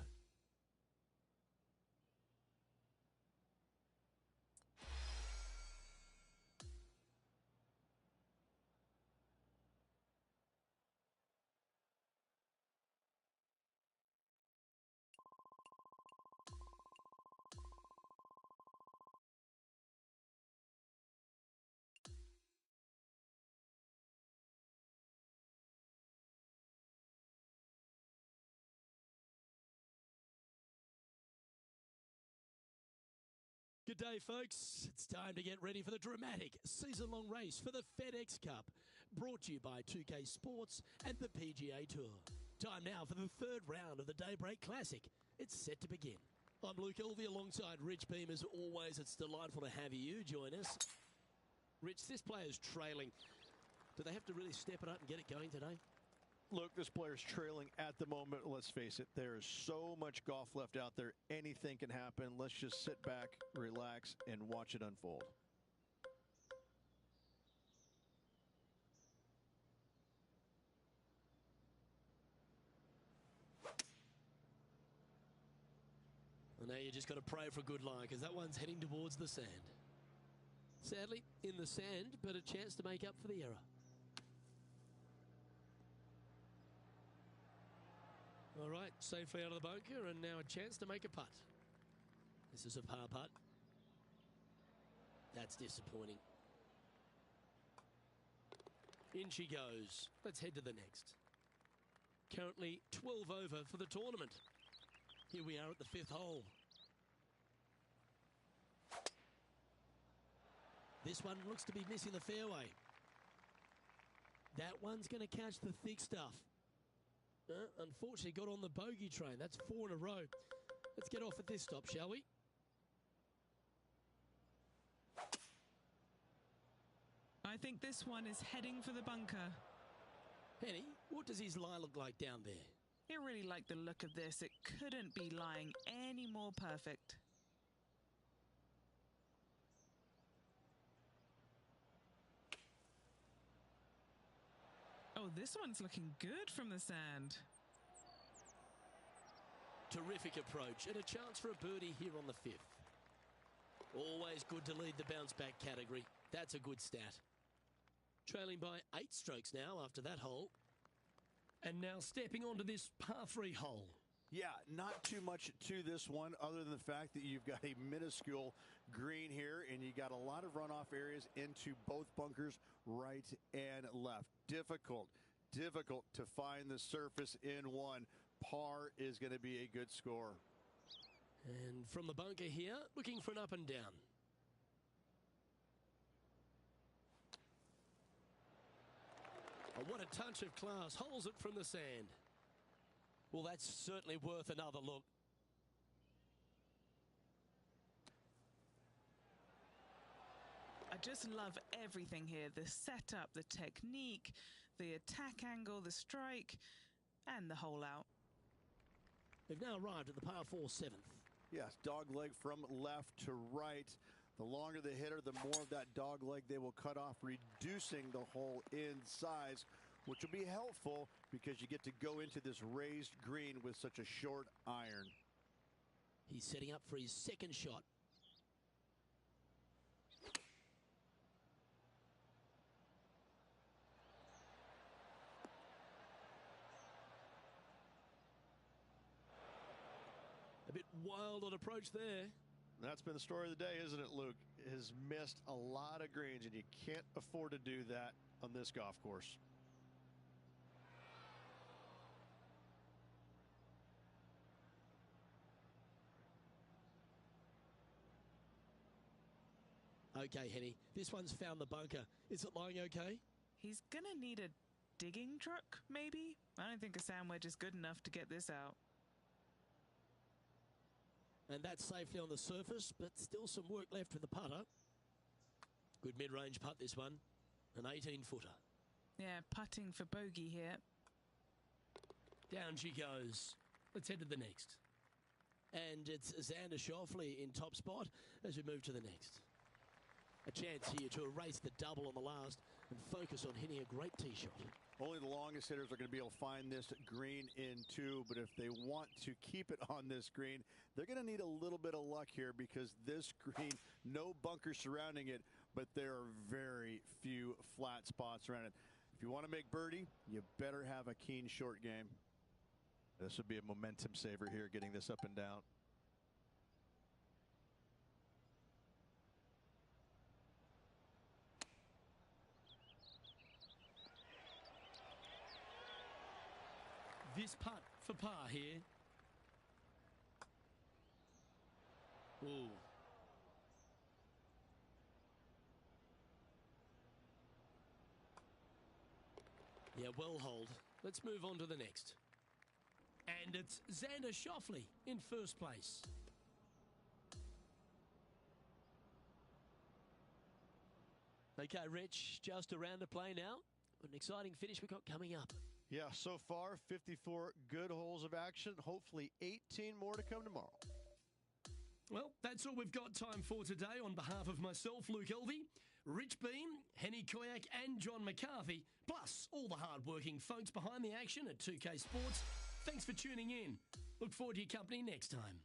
Good day, folks. It's time to get ready for the dramatic season-long race for the FedEx Cup, brought to you by 2K Sports and the PGA Tour. Time now for the third round of the Daybreak Classic. It's set to begin. I'm Luke Elvey alongside Rich Beam. As always, it's delightful to have you join us. Rich, this player's trailing. Do they have to really step it up and get it going today? Look, this player's trailing at the moment. Let's face it, there is so much golf left out there. Anything can happen. Let's just sit back, relax, and watch it unfold. Well, now you just got to pray for good line, because that one's heading towards the sand. Sadly, in the sand, but a chance to make up for the error. All right, safely out of the bunker, and now a chance to make a putt. This is a par putt. That's disappointing. In she goes. Let's head to the next. Currently 12 over for the tournament. Here we are at the fifth hole. This one looks to be missing the fairway. That one's going to catch the thick stuff. Unfortunately, got on the bogey train. That's 4 in a row. Let's get off at this stop, shall we? I think this one is heading for the bunker. Penny, what does his lie look like down there? I really like the look of this. It couldn't be lying any more perfect. Oh, this one's looking good from the sand. Terrific approach and a chance for a birdie here on the fifth. Always good to lead the bounce back category. That's a good stat. Trailing by 8 strokes now after that hole. And now stepping onto this par 3 hole. Yeah, not too much to this one other than the fact that you've got a minuscule green here and you got a lot of runoff areas into both bunkers, right and left. Difficult to find the surface in one. Par is going to be a good score. And from the bunker here, looking for an up and down. Oh, what a touch of class. Holds it from the sand. Well, that's certainly worth another look. I just love everything here. The setup, the technique, the attack angle, the strike, and the hole out. They've now arrived at the par 4 7th. Yes, dog leg from left to right. The longer the hitter, the more of that dog leg they will cut off, reducing the hole in size, which will be helpful because you get to go into this raised green with such a short iron. He's setting up for his second shot. A bit wild on approach there. That's been the story of the day, isn't it, Luke? Has missed a lot of greens, and you can't afford to do that on this golf course. Okay, Henny, this one's found the bunker. Is it lying okay? He's gonna need a digging truck, maybe? I don't think a sand wedge is good enough to get this out. And that's safely on the surface, but still some work left with the putter. Good mid-range putt, this one. An 18-footer. Yeah, putting for bogey here. Down she goes. Let's head to the next. And it's Xander Schauffele in top spot as we move to the next. A chance here to erase the double on the last and focus on hitting a great tee shot. Only the longest hitters are going to be able to find this green in 2, but if they want to keep it on this green, they're going to need a little bit of luck here because this green, no bunker surrounding it, but there are very few flat spots around it. If you want to make birdie, you better have a keen short game. This would be a momentum saver here, getting this up and down. This putt for par here. Ooh. Yeah, well hold. Let's move on to the next. And it's Xander Schauffele in first place. Okay, Rich, just a round to play now. An exciting finish we've got coming up. Yeah, so far, 54 good holes of action. Hopefully 18 more to come tomorrow. Well, that's all we've got time for today. On behalf of myself, Luke Elvey, Rich Beam, Henny Koyak and John McCarthy, plus all the hard-working folks behind the action at 2K Sports, thanks for tuning in. Look forward to your company next time.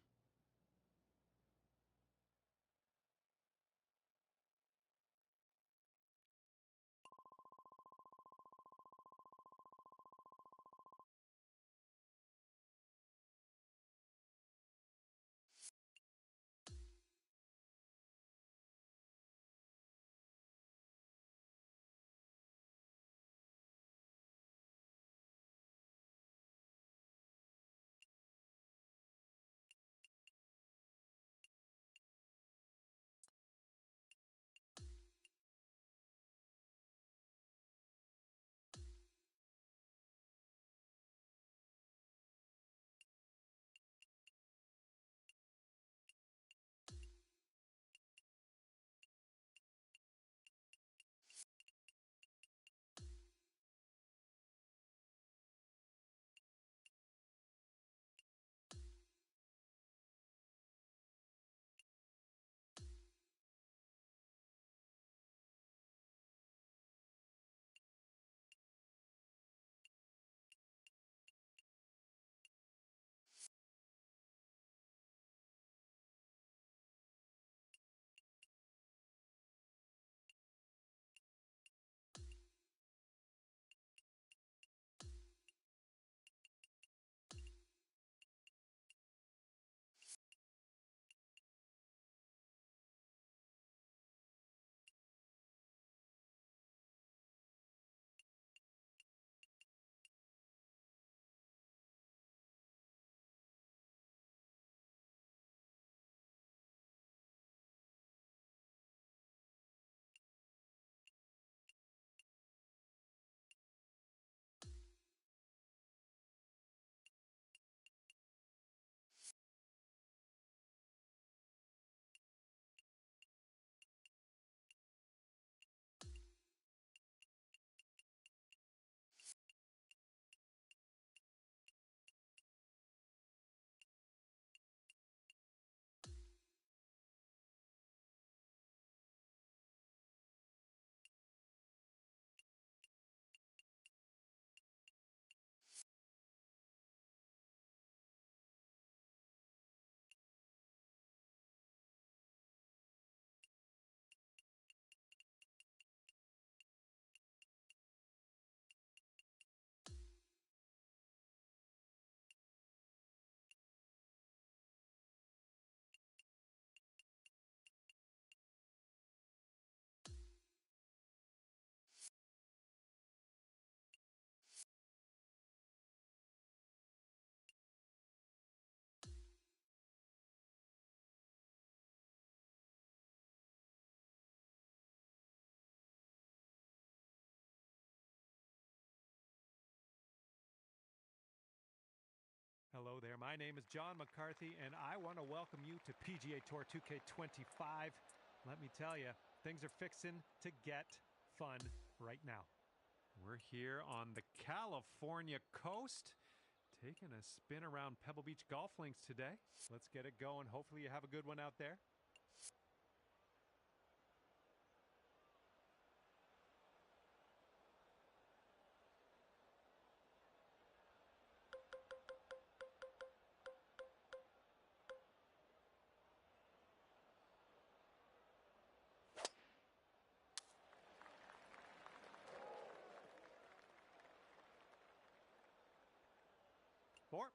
Hello there, my name is John McCarthy, and I want to welcome you to PGA Tour 2K25. Let me tell you, things are fixing to get fun right now. We're here on the California coast, taking a spin around Pebble Beach Golf Links today. Let's get it going. Hopefully you have a good one out there. Or,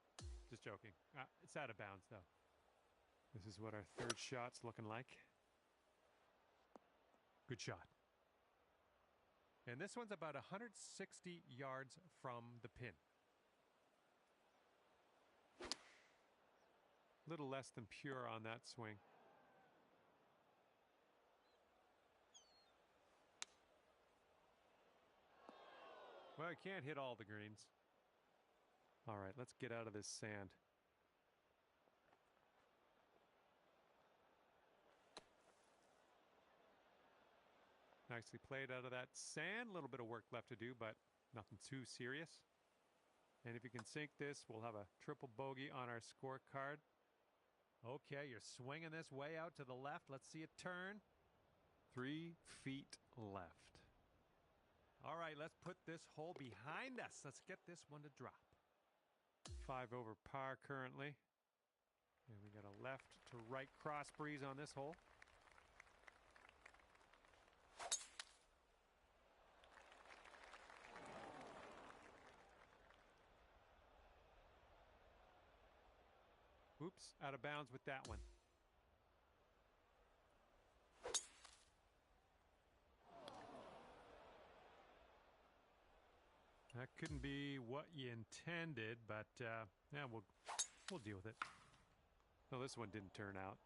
just joking. It's out of bounds, though. This is what our third shot's looking like. Good shot. And this one's about 160 yards from the pin. A little less than pure on that swing. Well, I can't hit all the greens. All right, let's get out of this sand. Nicely played out of that sand. A little bit of work left to do, but nothing too serious. And if you can sink this, we'll have a triple bogey on our scorecard. Okay, you're swinging this way out to the left. Let's see it turn. 3 feet left. All right, let's put this hole behind us. Let's get this one to drop. 5 over par currently. And we got a left to right cross breeze on this hole. Oops, out of bounds with that one. That couldn't be what you intended, but yeah, we'll deal with it. No, this one didn't turn out.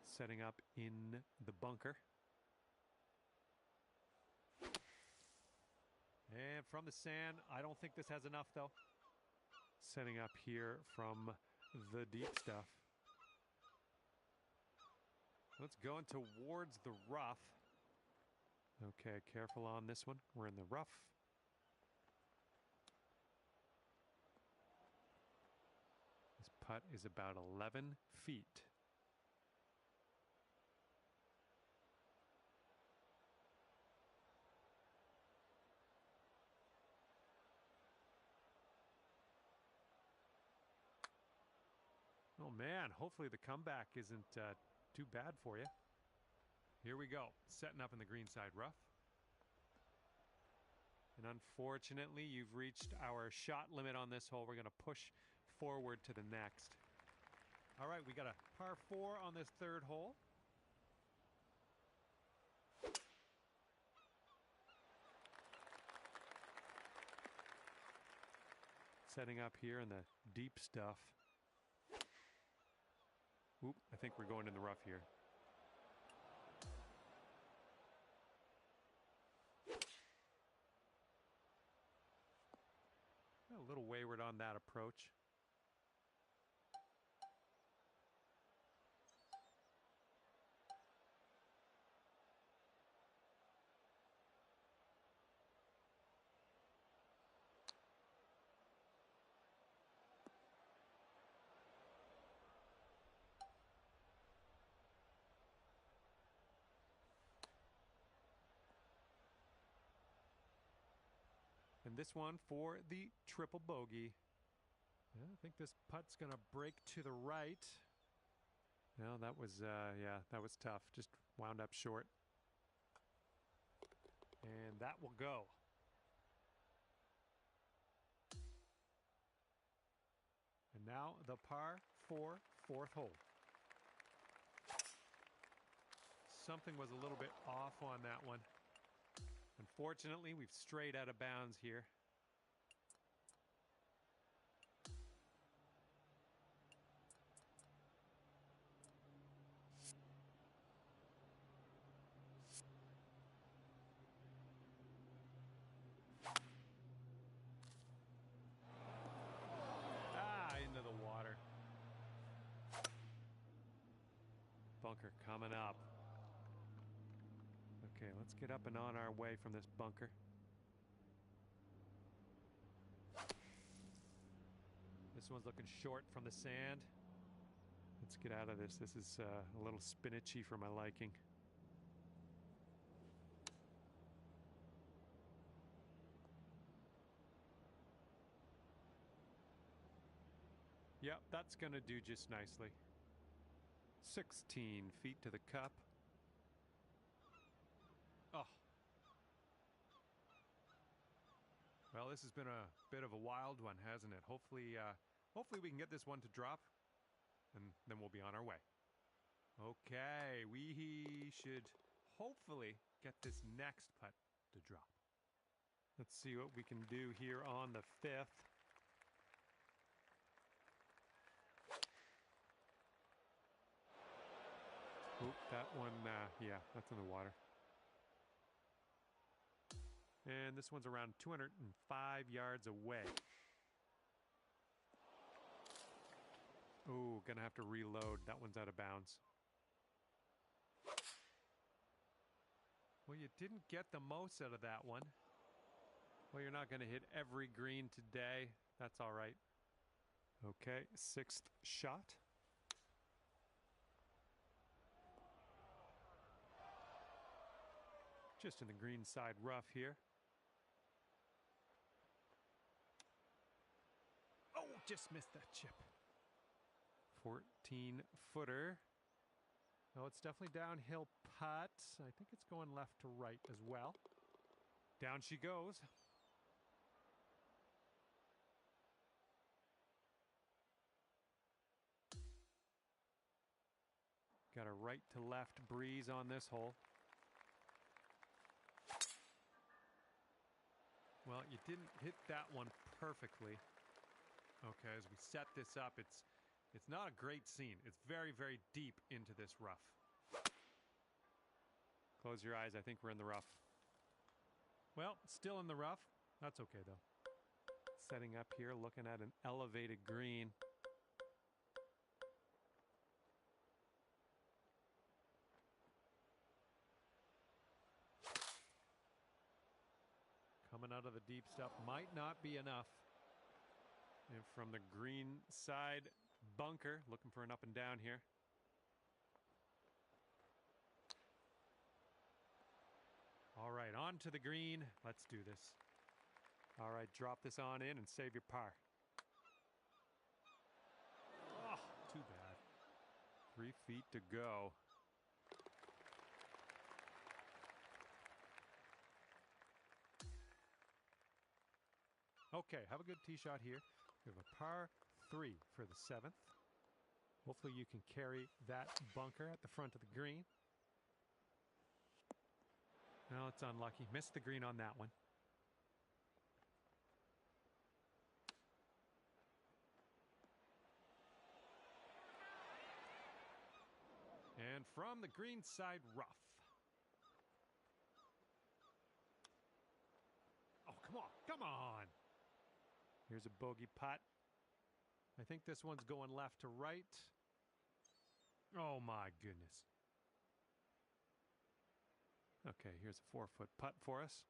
Setting up in the bunker. And from the sand, I don't think this has enough though. Setting up here from the deep stuff. Let's go in towards the rough. Okay, careful on this one. We're in the rough. This putt is about 11 feet. Oh man, hopefully the comeback isn't too bad for you. Here we go, setting up in the greenside rough. And unfortunately, you've reached our shot limit on this hole. We're going to push forward to the next. All right, we got a par 4 on this third hole. Setting up here in the deep stuff. Oop, I think we're going in the rough here. A little wayward on that approach. And this one for the triple bogey. Yeah, I think this putt's going to break to the right. No, that was, yeah, that was tough. Just wound up short. And that will go. And now the par 4 fourth hole. Something was a little bit off on that one. Unfortunately, we've strayed out of bounds here. Into the water. Bunker coming up. Okay, let's get up and on our way from this bunker. This one's looking short from the sand. Let's get out of this. This is a little spinachy for my liking. Yep, that's going to do just nicely. 16 feet to the cup. Oh. Well, this has been a bit of a wild one, hasn't it? Hopefully we can get this one to drop, and then we'll be on our way. Okay, we should hopefully get this next putt to drop. Let's see what we can do here on the 5th. That one, yeah, that's in the water. And this one's around 205 yards away. Oh, gonna have to reload. That one's out of bounds. Well, you didn't get the most out of that one. Well, you're not gonna hit every green today. That's all right. Okay, 6th shot. Just in the green side rough here. Oh, just missed that chip. 14-footer. Oh, it's definitely downhill putt. I think it's going left to right as well. Down she goes. Got a right to left breeze on this hole. Well, you didn't hit that one perfectly. Okay, as we set this up, it's not a great scene. It's very, very deep into this rough. Close your eyes. I think we're in the rough. Well, still in the rough. That's okay, though. Setting up here, looking at an elevated green. Coming out of the deep stuff might not be enough. And from the green side bunker, looking for an up and down here. All right, on to the green. Let's do this. All right, drop this on in and save your par. Oh, too bad. 3 feet to go. Okay, have a good tee shot here. We have a par 3 for the 7th. Hopefully you can carry that bunker at the front of the green. No, it's unlucky. Missed the green on that one. And from the green side rough. Oh, come on, come on. Here's a bogey putt. I think this one's going left to right. Oh my goodness. Okay, here's a 4-foot putt for us.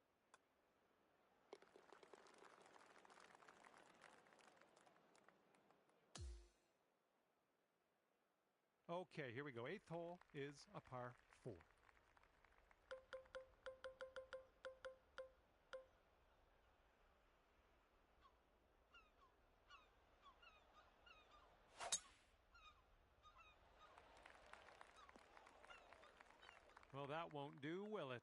Okay, here we go. 8th hole is a par 4. Well, that won't do, will it?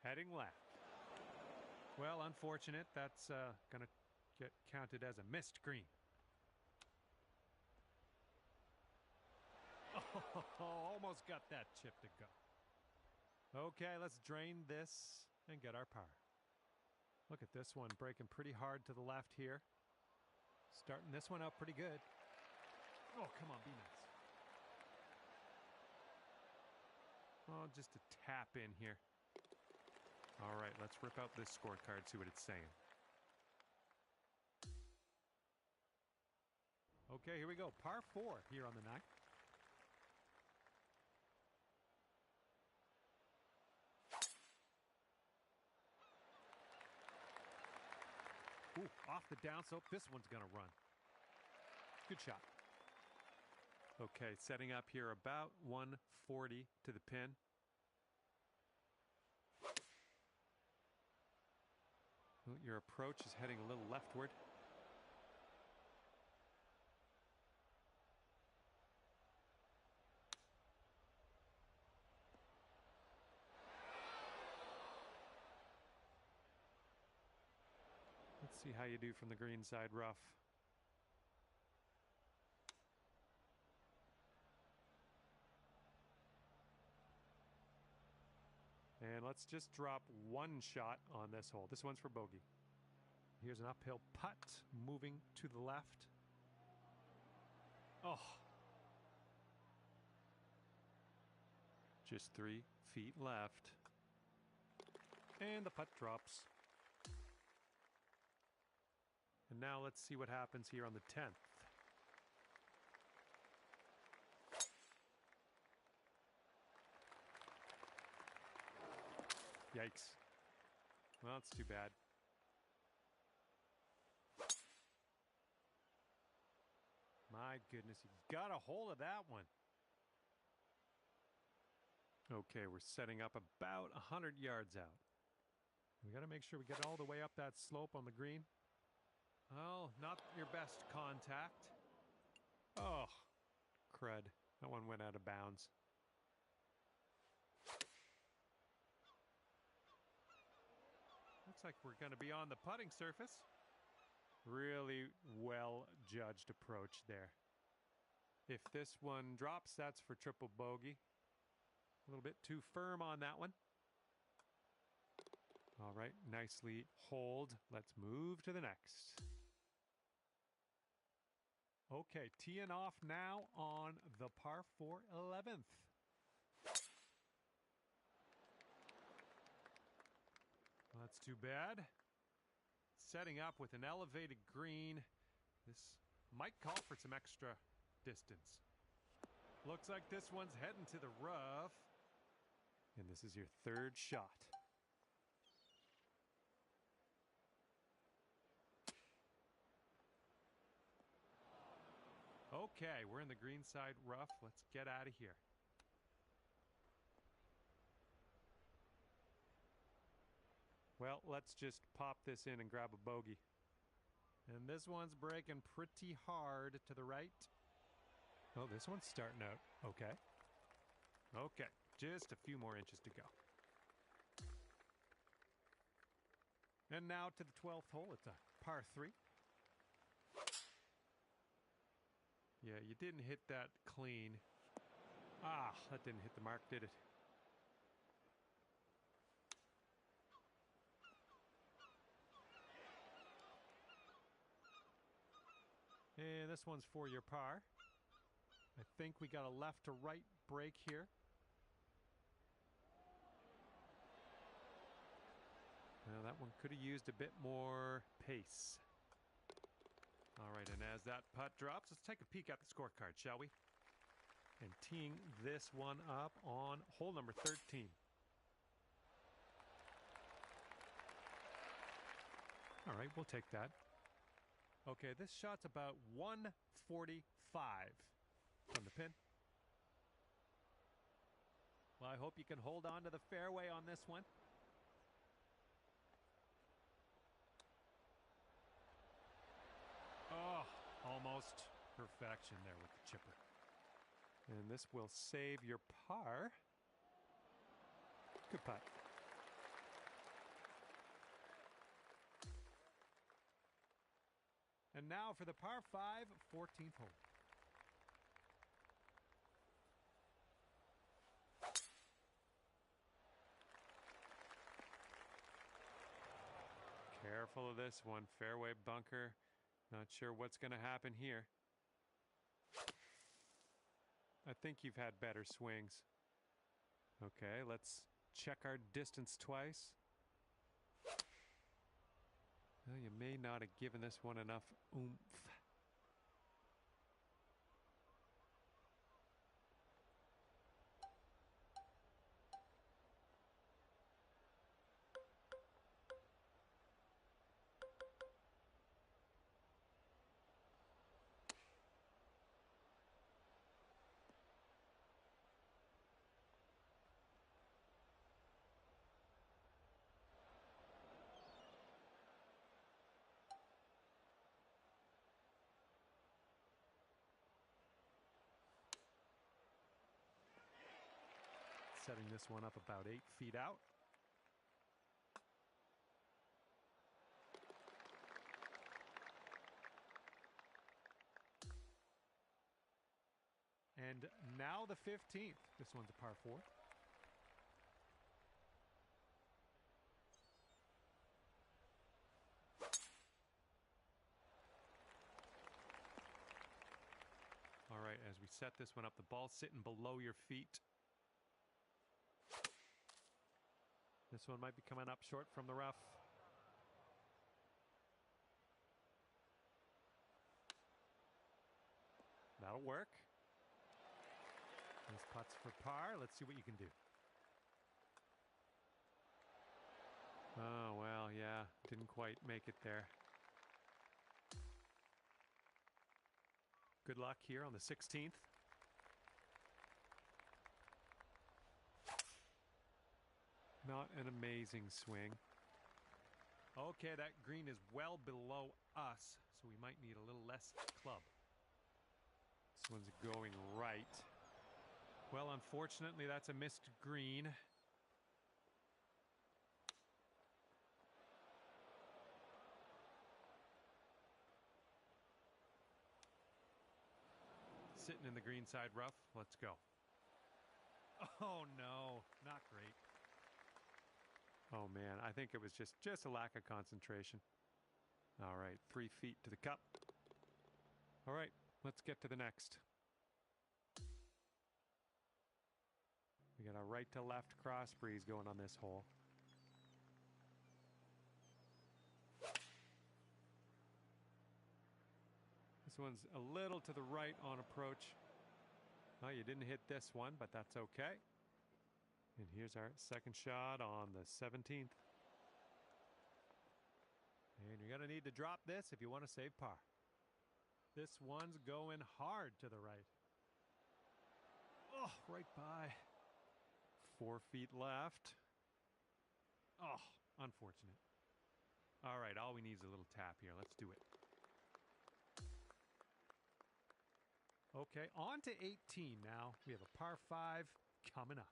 Heading left. Well, unfortunate. That's going to get counted as a missed green. Oh, almost got that chip to go. Okay, let's drain this and get our par. Look at this one breaking pretty hard to the left here. Starting this one out pretty good. Oh, come on, be nice. Oh, just a tap in here. All right, let's rip out this scorecard, see what it's saying. Okay, here we go. Par 4 here on the 9th. Ooh, off the downslope. This one's going to run. Good shot. Okay, setting up here about 140 to the pin. Well, your approach is heading a little leftward. Let's see how you do from the green side rough. And let's just drop one shot on this hole. This one's for bogey. Here's an uphill putt moving to the left. Oh. Just 3 feet left. And the putt drops. And now let's see what happens here on the 10th. Yikes. Well, it's too bad. My goodness, you got a hold of that one. Okay, we're setting up about 100 yards out. We got to make sure we get all the way up that slope on the green. Oh, not your best contact. Oh, crud. That one went out of bounds. Looks like we're going to be on the putting surface. Really well judged approach there. If this one drops, that's for triple bogey. A little bit too firm on that one. All right, nicely hold. Let's move to the next. Okay, teeing off now on the par 4 11th. Well, that's too bad. Setting up with an elevated green. This might call for some extra distance. Looks like this one's heading to the rough. And this is your 3rd shot. Okay, we're in the green side rough. Let's get out of here. Well, let's just pop this in and grab a bogey. And this one's breaking pretty hard to the right. Oh, this one's starting out okay. Okay, just a few more inches to go. And now to the 12th hole. It's a par 3. Yeah, you didn't hit that clean. Ah, that didn't hit the mark, did it? And this one's for your par. I think we got a left to right break here. Well, that one could have used a bit more pace. All right, and as that putt drops, let's take a peek at the scorecard, shall we? And teeing this one up on hole number 13. All right, we'll take that. Okay, this shot's about 145 from the pin. Well, I hope you can hold on to the fairway on this one. Oh, almost perfection there with the chipper. And this will save your par. Good putt. And now for the par 5, 14th hole. Careful of this one, fairway bunker. Not sure what's going to happen here. I think you've had better swings. Okay, let's check our distance twice. Well, you may not have given this one enough oomph. Setting this one up about 8 feet out. And now the 15th. This one's a par 4. right, as we set this one up, the ball's sitting below your feet. This one might be coming up short from the rough. That'll work. Nice putts for par. Let's see what you can do. Oh, well, yeah. Didn't quite make it there. Good luck here on the 16th. Not an amazing swing. Okay, that green is well below us, so we might need a little less club. This one's going right. Well, unfortunately, that's a missed green. Sitting in the green side rough. Let's go. Oh, no. Not great. Oh, man. I think it was just a lack of concentration. All right. 3 feet to the cup. All right. Let's get to the next. We got a right to left cross breeze going on this hole. This one's a little to the right on approach. Oh, you didn't hit this one, but that's okay. And here's our second shot on the 17th. And you're going to need to drop this if you want to save par. This one's going hard to the right. Oh, right by. 4 feet left. Oh, unfortunate. All right, all we need is a little tap here. Let's do it. Okay, on to 18 now. We have a par 5 coming up.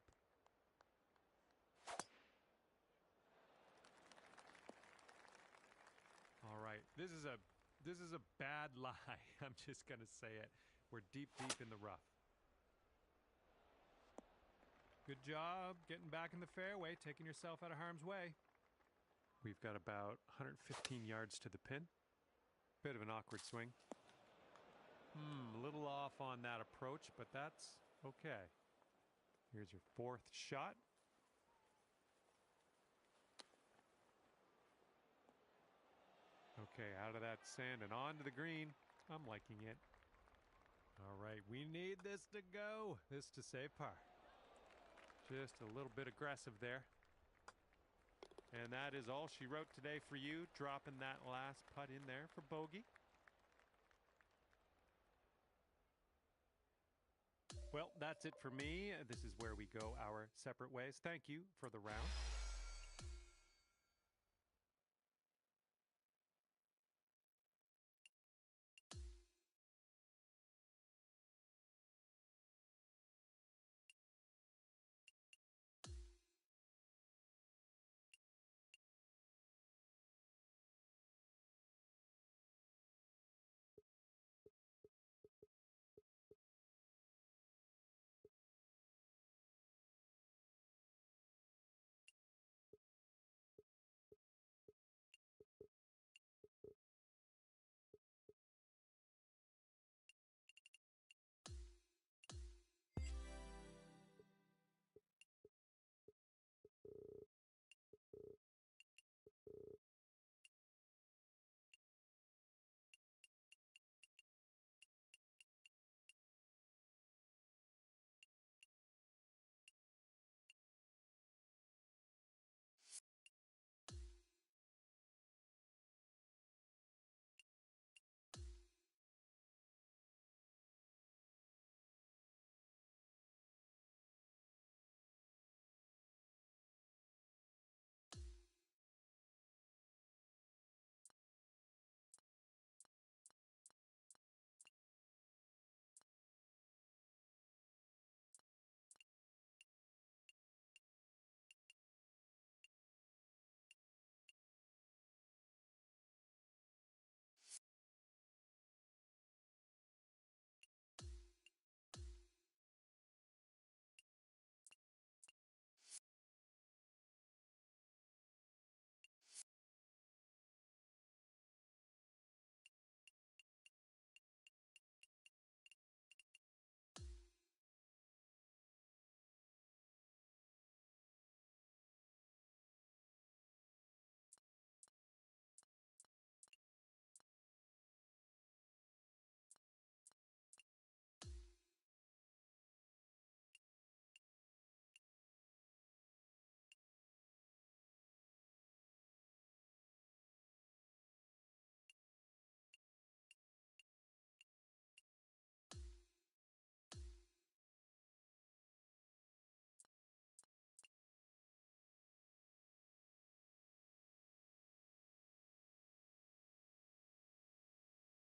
All right, this is a bad lie. I'm just gonna say it. We're deep in the rough. Good job getting back in the fairway, taking yourself out of harm's way. We've got about 115 yards to the pin. Bit of an awkward swing. A little off on that approach, but that's okay. Here's your 4th shot. Okay, out of that sand and onto the green. I'm liking it. All right, we need this to go. This to save par. Just a little bit aggressive there. And that is all she wrote today for you, dropping that last putt in there for bogey. Well, that's it for me. This is where we go our separate ways. Thank you for the round.